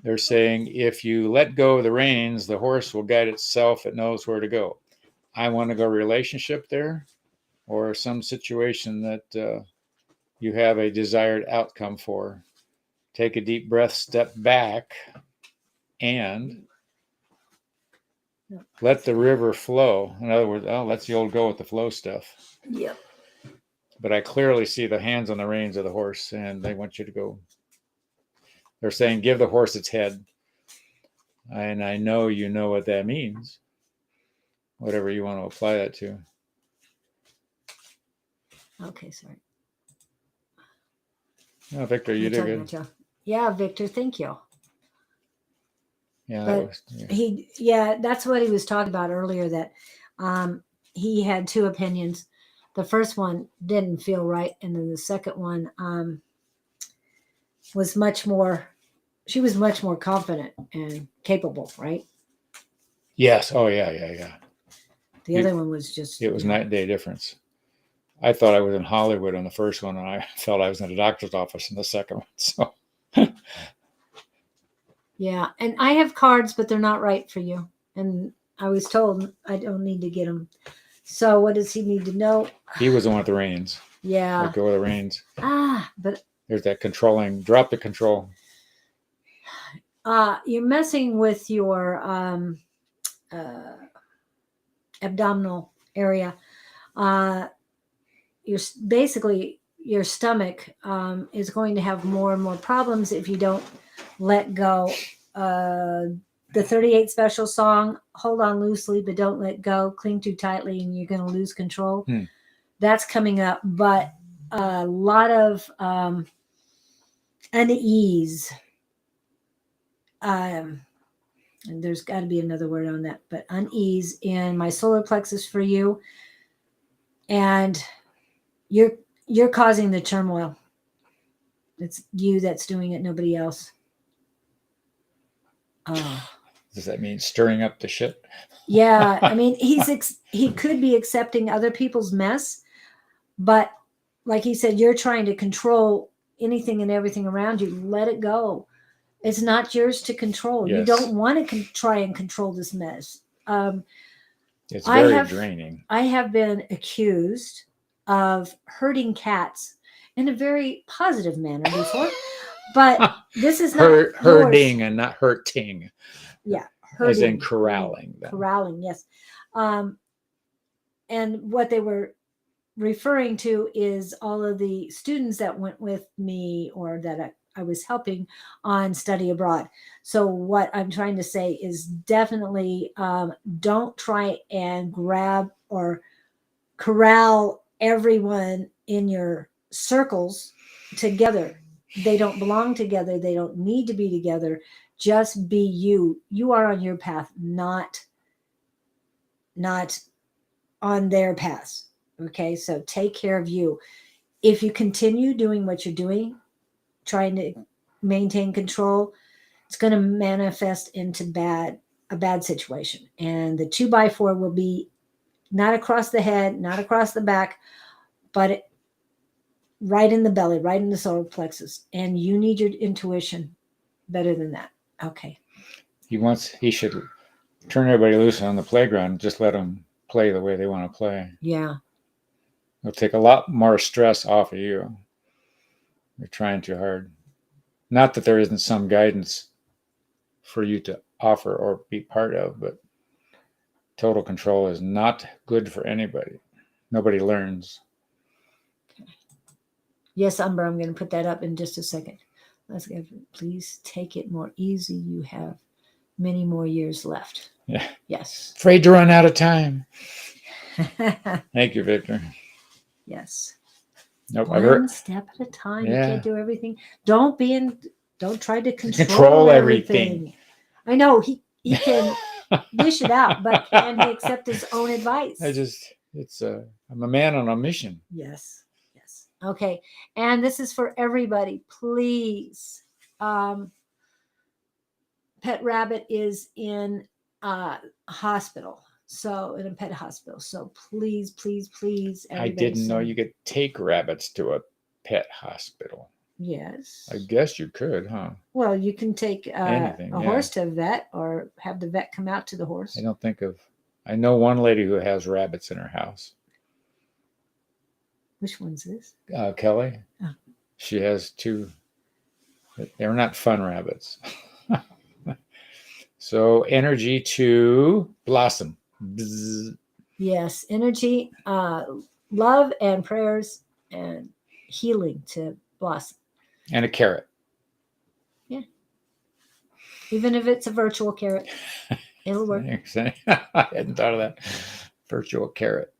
they're saying, if you let go of the reins, the horse will guide itself. It knows where to go. I want to go relationship there, or some situation that you have a desired outcome for. Take a deep breath, step back, and let the river flow. In other words, that's the old go with the flow stuff. Yep. But I clearly see the hands on the reins of the horse, and they want you to go. They're saying, give the horse its head. And I know you know what that means. Whatever you want to apply that to. Okay, sorry. No, Victor, you did good. Yeah, Victor, thank you. Yeah, but that's what he was talking about earlier, that he had two opinions. The first one didn't feel right, and then the second one was much more confident and capable, right? Yes. Oh, yeah. The other one was just... It was night and day difference. I thought I was in Hollywood on the first one, and I felt I was in a doctor's office in the second one. So... Yeah, and I have cards, but they're not right for you. And I was told I don't need to get them. So what does he need to know? He was the one with the reins. Yeah. Let go of the reins. But There's that controlling. Drop the control. you're messing with your abdominal area. Basically your stomach is going to have more and more problems if you don't let go. The 38 special song, hold on loosely but don't let go, cling too tightly and you're going to lose control. That's coming up, but a lot of unease. And there's got to be another word on that, but unease in my solar plexus for you, and you're causing the turmoil. It's you that's doing it, nobody else. Does that mean stirring up the shit? Yeah, I mean, he could be accepting other people's mess, but like he said, you're trying to control anything and everything around you. Let it go. It's not yours to control. Yes. You don't want to try and control this mess. It's very draining. draining. I have been accused of hurting cats in a very positive manner before, but this is not herding and not hurting. Yeah, herding, as in herding, corralling. Corralling, yes. And what they were referring to is all of the students that went with me or that I was helping on study abroad. So what I'm trying to say is definitely don't try and grab or corral everyone in your circles together. They don't belong together. They don't need to be together. Just be you. You are on your path, not on their path. Okay, so take care of you. If you continue doing what you're doing, trying to maintain control, it's going to manifest into a bad situation. And the 2x4 will be not across the head, not across the back, but right in the belly, right in the solar plexus. And you need your intuition better than that. Okay. He should turn everybody loose on the playground and just let them play the way they want to play. Yeah. It'll take a lot more stress off of you. You're trying too hard. Not that there isn't some guidance for you to offer or be part of, but total control is not good for anybody. Nobody learns. Okay. Yes, Umber, I'm going to put that up in just a second. Let's go. Please take it more easy. You have many more years left. Yeah. Yes. Afraid to run out of time. Thank you, Victor. Yes. Nope. One step at a time. Yeah. You can't do everything. Don't try to control everything. I know he can dish it out, but can he accept his own advice? I'm a man on a mission. Yes. Okay. And this is for everybody. Please. Pet Rabbit is in a hospital. So in a pet hospital. So please. I didn't know you could take rabbits to a pet hospital. Yes. I guess you could, huh? Well, you can take Anything, horse to a vet or have the vet come out to the horse. I know one lady who has rabbits in her house. Which one's this? Kelly. Oh. She has 2. They're not fun rabbits. So energy to blossom. Bzz. Yes, energy, love and prayers and healing to blossom. And a carrot. Yeah. Even if it's a virtual carrot, it'll work. I hadn't thought of that. Virtual carrot.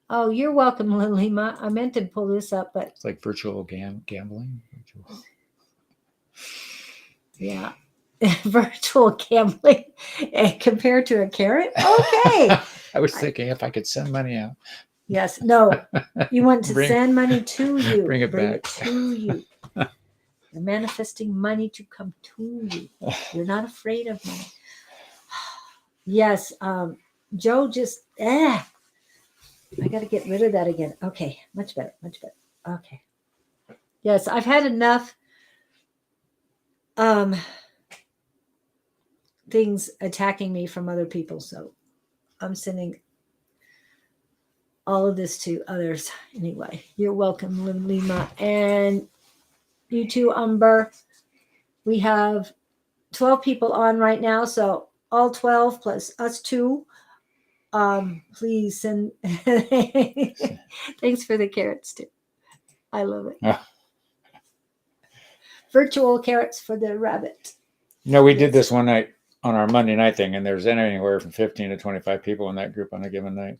Oh, you're welcome, Lima. I meant to pull this up, but it's like virtual gambling. Yeah. Virtual gambling compared to a carrot. Okay. I was thinking if I could send money out. Yes. No. You want to send money to you. Bring it back to you. You're manifesting money to come to you. You're not afraid of money. Yes. Joe just I got to get rid of that again. Okay. Much better. Okay. Yes, I've had enough things attacking me from other people, so I'm sending all of this to others. Anyway, you're welcome, Lima. And you too, Umber. We have 12 people on right now. So all 12 plus us two. Please send. Thanks for the carrots too. I love it. Ah. Virtual carrots for the rabbit. No, we did this one night on our Monday night thing, and there's anywhere from 15 to 25 people in that group on a given night.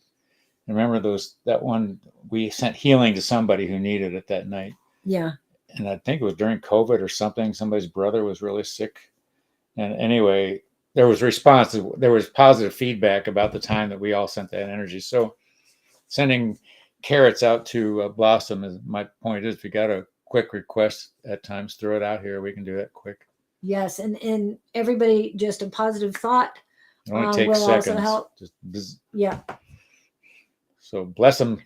And remember that one, we sent healing to somebody who needed it that night. Yeah. And I think it was during COVID or something. Somebody's brother was really sick. And anyway, there was response. There was positive feedback about the time that we all sent that energy. So sending carrots out to Blossom, is my point is, if you got a quick request at times, throw it out here. We can do that quick. Yes. And everybody, just a positive thought. It only takes will also seconds. help. Just bzz. Yeah. So Blossom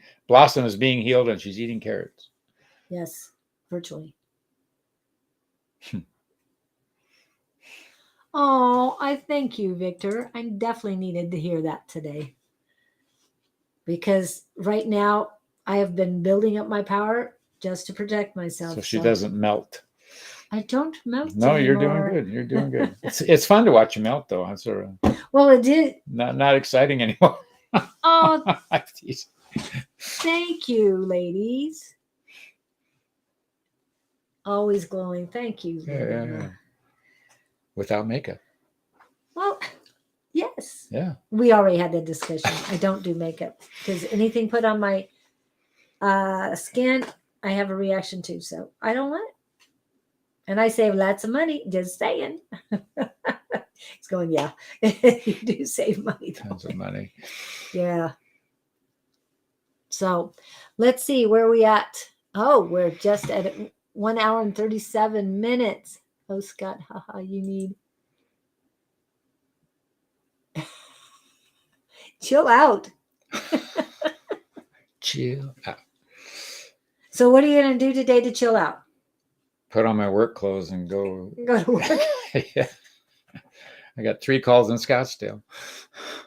is being healed and she's eating carrots. Yes. Virtually. Oh, I thank you, Victor. I definitely needed to hear that today. Because right now I have been building up my power just to protect myself. So she doesn't melt. I don't melt. No, anymore. you're doing good. You're doing good. It's fun to watch you melt, though. I'm sort of Well, it did. not exciting anymore. Oh, thank you, ladies. Always glowing. Thank you. Yeah. Without makeup. Well, yes. Yeah. We already had the discussion. I don't do makeup because anything put on my skin, I have a reaction to. So I don't want it. And I save lots of money. Just saying. He's going, yeah. You do save money. Tons of money. Yeah. So let's see where we at. Oh, we're just at 1 hour and 37 minutes. Oh, Scott, haha, you need. Chill out. Chill out. So what are you going to do today to chill out? Put on my work clothes and go. Go to work. Yeah. I got 3 calls in Scottsdale.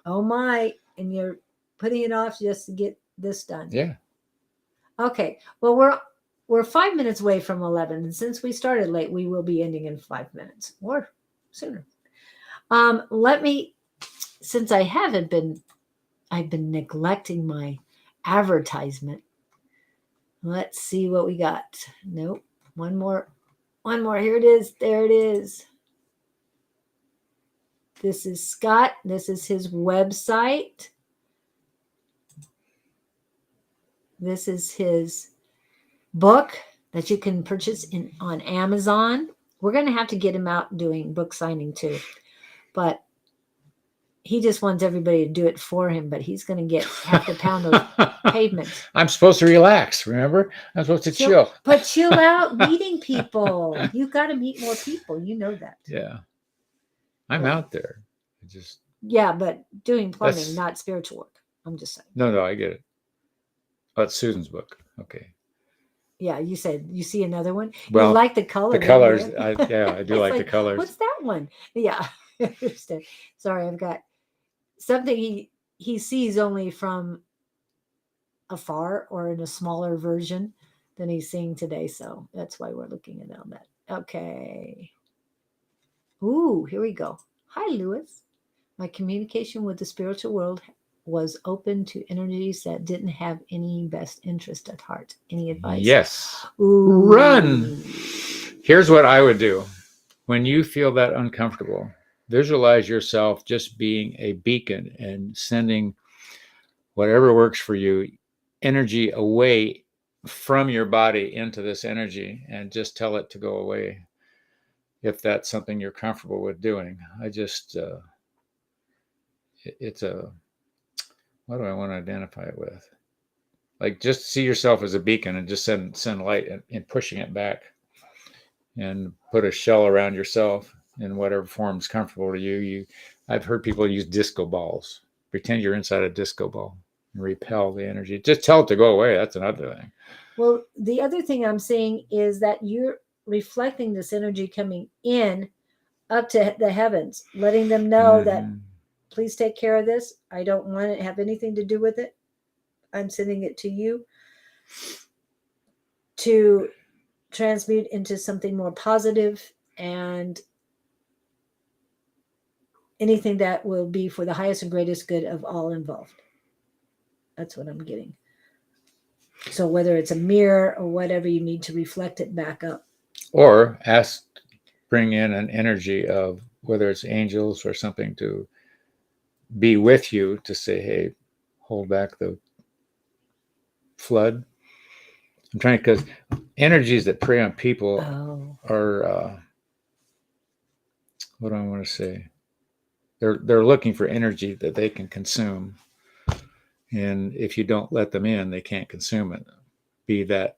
Oh my. And you're putting it off just to get this done. Yeah. Okay. Well, we're 5 minutes away from 11. And since we started late, we will be ending in 5 minutes or sooner. Since I've been neglecting my advertisement. Let's see what we got. Nope. One more. Here it is. There it is. This is Scott. This is his website. This is his book that you can purchase on Amazon. We're going to have to get him out doing book signing too. But he just wants everybody to do it for him, but he's going to have to pound those pavements. I'm supposed to relax, remember? I'm supposed to chill. But chill out meeting people. You got to meet more people. You know that. Yeah. I'm out there. Yeah, but doing plumbing, not spiritual work. I'm just saying. No, I get it. Oh, it's Susan's book. Okay. Yeah, you said you see another one. Well, you like the color. The colors. I do like the colors. What's that one? Yeah, I understand. Sorry, I've got something he sees only from afar or in a smaller version than he's seeing today. So that's why we're looking at all that. Okay. Ooh, here we go. Hi, Lewis. My communication with the spiritual world was open to energies that didn't have any best interest at heart. Any advice? Yes. Ooh. Run. Here's what I would do. When you feel that uncomfortable, visualize yourself just being a beacon and sending whatever works for you, energy away from your body into this energy, and just tell it to go away if that's something you're comfortable with doing. What do I want to identify it with? Like, just see yourself as a beacon and just send light and pushing it back, and put a shell around yourself in whatever form is comfortable to you. I've heard people use disco balls. Pretend you're inside a disco ball and repel the energy. Just tell it to go away. That's another thing. Well, the other thing I'm seeing is that you're reflecting this energy coming in up to the heavens, letting them know that please take care of this. I don't want to have anything to do with it. I'm sending it to you to transmute into something more positive and anything that will be for the highest and greatest good of all involved. That's what I'm getting. So whether it's a mirror or whatever, you need to reflect it back up. Or bring in an energy of whether it's angels or something to be with you to say, hey, hold back the flood. I'm trying, because energies that prey on people are, what do I want to say? They're looking for energy that they can consume. And if you don't let them in, they can't consume it. Be that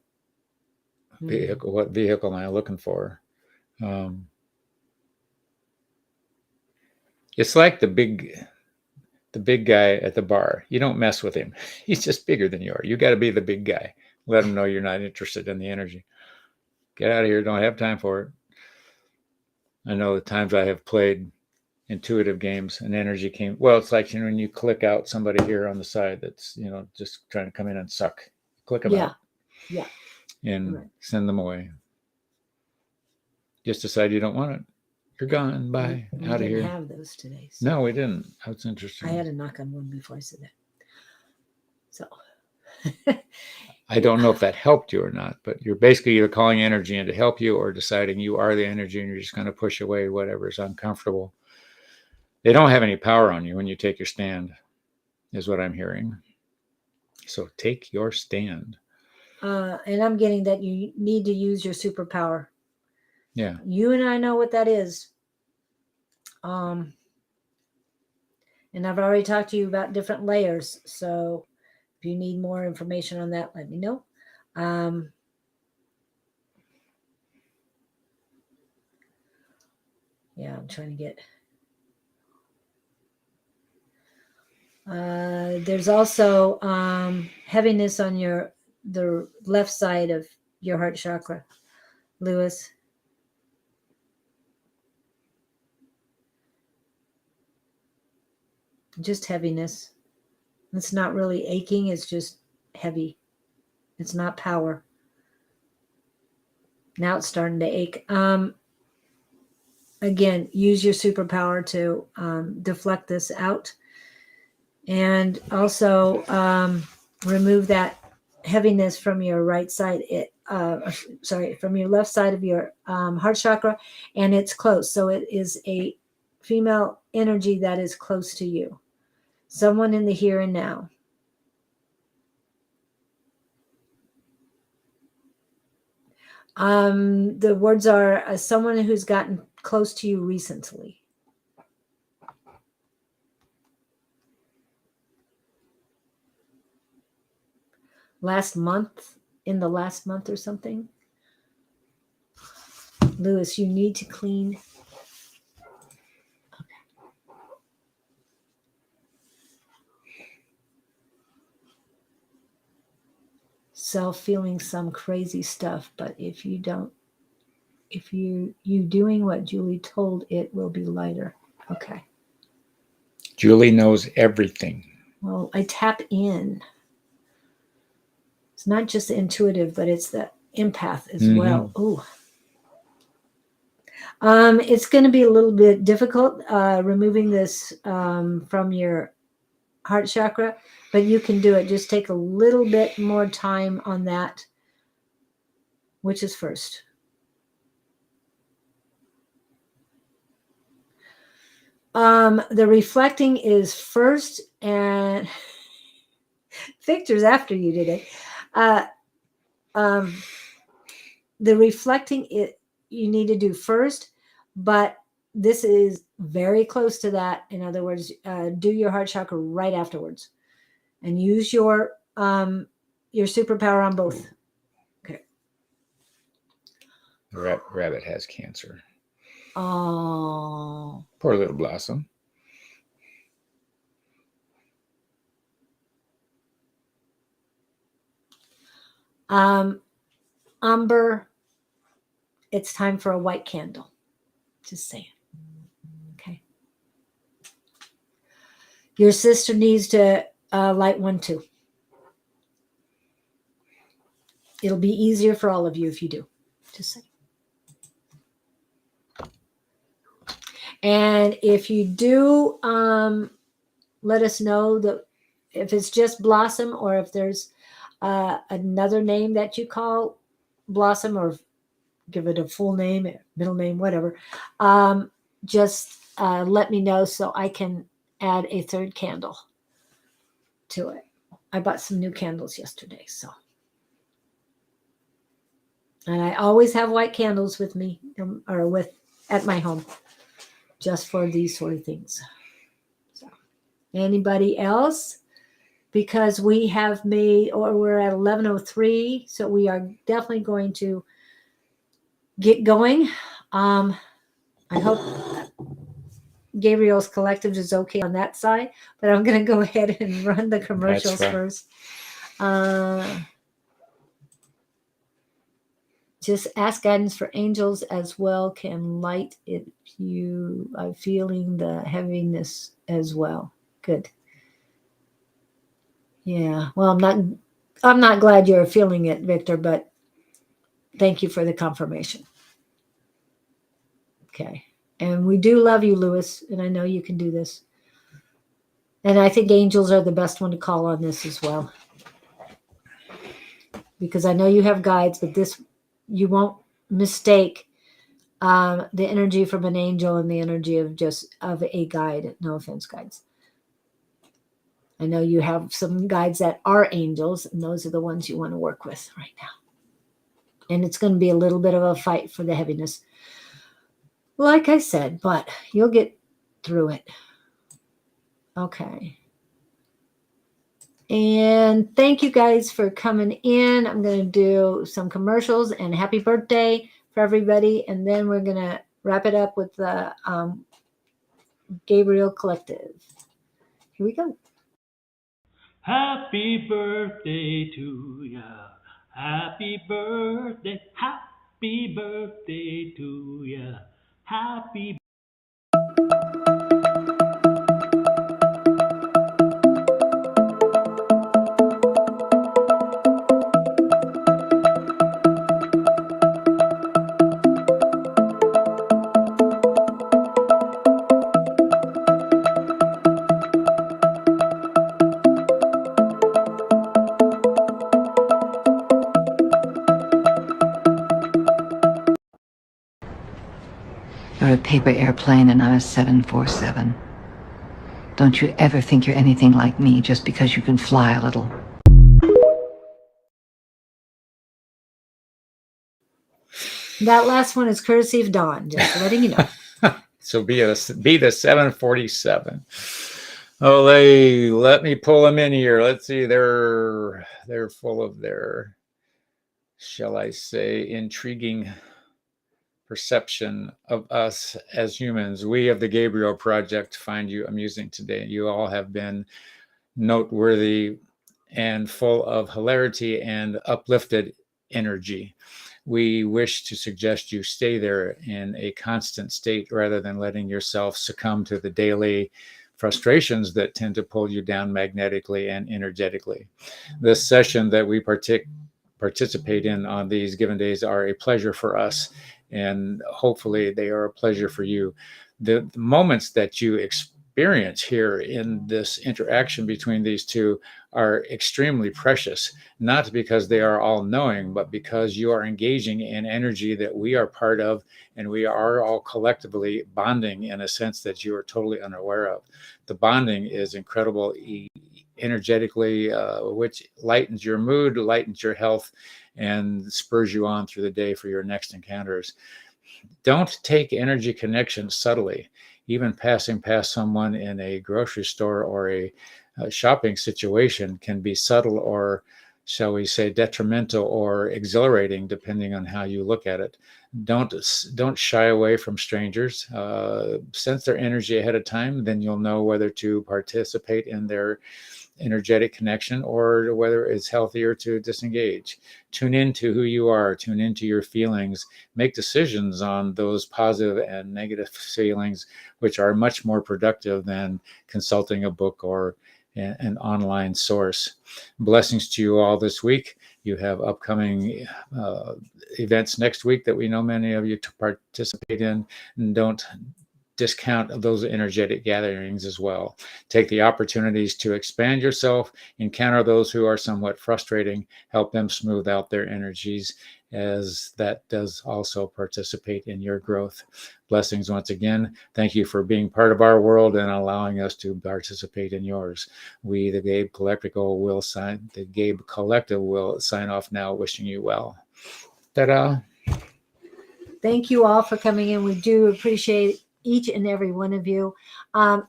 vehicle, what vehicle am I looking for? It's like the big guy at the bar. You don't mess with him. He's just bigger than you are. You got to be the big guy. Let him know you're not interested in the energy. Get out of here. Don't have time for it. I know the times I have played intuitive games and energy came. Well, it's like, when you click out somebody here on the side that's, just trying to come in and suck. Click them out. Yeah. And send them away. Just decide you don't want it. You're gone. Bye. We Out of here. didn't have those today. So No, we didn't. That's interesting. I had to knock on one before I said that. So I don't know if that helped you or not, but you're basically either calling energy in to help you or deciding you are the energy and you're just going to push away whatever is uncomfortable. They don't have any power on you when you take your stand, is what I'm hearing. So take your stand. And I'm getting that you need to use your superpower. Yeah. You and I know what that is. And I've already talked to you about different layers. So if you need more information on that, let me know. Yeah, I'm trying to get. There's also heaviness on the left side of your heart chakra, Lewis. Just heaviness. It's not really aching. It's just heavy. It's not power. Now it's starting to ache. Again, use your superpower to deflect this out. And also remove that heaviness from your right side. From your left side of your heart chakra, and it's close. So it is a female energy that is close to you. Someone in the here and now. The words are someone who's gotten close to you recently. In the last month or something. Lewis, you need to clean. Okay. Feeling some crazy stuff, but if you doing what Julie told, it will be lighter. Okay. Julie knows everything. Well, I tap in. It's not just the intuitive, but it's the empath as well. Ooh. It's going to be a little bit difficult removing this from your heart chakra, but you can do it. Just take a little bit more time on that. Which is first? The reflecting is first, and Victor's after you today. The reflecting you need to do first, but this is very close to that. In other words, do your heart chakra right afterwards, and use your superpower on both. Okay. The rabbit has cancer. Oh, poor little Blossom. Umber, it's time for a white candle. Just saying. Okay. Your sister needs to light one too. It'll be easier for all of you if you do. Just saying. And if you do, let us know that if it's just Blossom or if there's another name that you call Blossom, or give it a full name, middle name, whatever. Just let me know so I can add a third candle to it. I bought some new candles yesterday, so. And I always have white candles with me or at my home just for these sort of things. So, anybody else? Because we have made, or we're at 11:03, so we are definitely going to get going. I hope Gabriel's Collective is okay on that side, but I'm going to go ahead and run the commercials first. Just ask guidance for angels as well. Can light if you are feeling the heaviness as well. Good. Yeah. Well, I'm not glad you're feeling it, Victor, but thank you for the confirmation. Okay. And we do love you, Lewis, and I know you can do this. And I think angels are the best one to call on this as well. Because I know you have guides, but this, you won't mistake the energy from an angel and the energy of a guide. No offense, guides. I know you have some guides that are angels, and those are the ones you want to work with right now. And it's going to be a little bit of a fight for the heaviness. Like I said, but you'll get through it. Okay. And thank you guys for coming in. I'm going to do some commercials and happy birthday for everybody. And then we're going to wrap it up with the Gabriel Collective. Here we go. Happy birthday to ya. Happy birthday. Happy birthday to ya. Happy You're a paper airplane and I'm a 747. Don't you ever think you're anything like me just because you can fly a little. That last one is courtesy of Dawn, just letting you know. So be the 747. Oh, let me pull them in here. Let's see. They're full of their, shall I say, intriguing perception of us as humans. We of the Gabriel Project find you amusing today. You all have been noteworthy and full of hilarity and uplifted energy. We wish to suggest you stay there in a constant state rather than letting yourself succumb to the daily frustrations that tend to pull you down magnetically and energetically. This session that we participate in on these given days are a pleasure for us, and hopefully they are a pleasure for you. The moments that you experience here in this interaction between these two are extremely precious, not because they are all knowing, but because you are engaging in energy that we are part of, and we are all collectively bonding in a sense that you are totally unaware of. The bonding is incredible energetically, which lightens your mood, lightens your health, and spurs you on through the day for your next encounters. Don't take energy connection subtly. Even passing past someone in a grocery store or a shopping situation can be subtle, or shall we say detrimental or exhilarating, depending on how you look at it. Don't shy away from strangers. Sense their energy ahead of time, then you'll know whether to participate in their energetic connection or whether it's healthier to disengage. Tune into who you are, tune into your feelings, make decisions on those positive and negative feelings, which are much more productive than consulting a book or an online source. Blessings to you all this week. You have upcoming events next week that we know many of you to participate in, and don't discount those energetic gatherings as well. Take the opportunities to expand yourself, encounter those who are somewhat frustrating, help them smooth out their energies, as that does also participate in your growth. Blessings once again. Thank you for being part of our world and allowing us to participate in yours. We, the Gabe Collective, will sign off now, wishing you well. Ta-da. Thank you all for coming in. We do appreciate each and every one of you.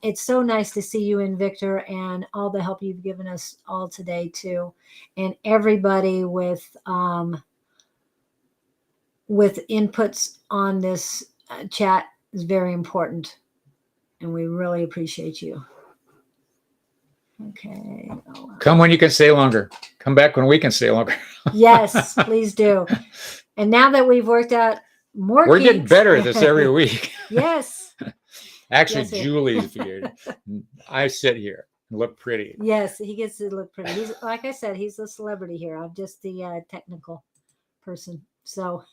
It's so nice to see you and Victor and all the help you've given us all today too. And everybody with inputs on this chat is very important. And we really appreciate you. Okay. Come when you can stay longer. Come back when we can stay longer. Yes, please do. And now that we've worked out more We're kinks, getting better at this every week. Yes. Actually, Yes, sir. Julie's beard. I sit here and look pretty. Yes, he gets to look pretty. He's, like I said, he's the celebrity here. I'm just the technical person. So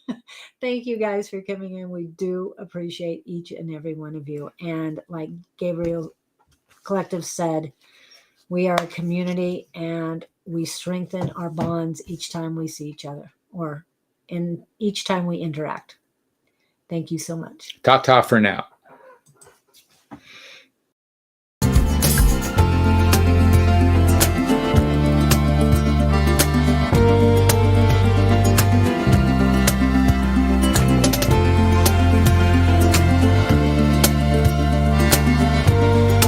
thank you guys for coming in. We do appreciate each and every one of you. And like Gabriel Collective said, we are a community and we strengthen our bonds each time we see each other or in each time we interact. Thank you so much. Ta-ta for now.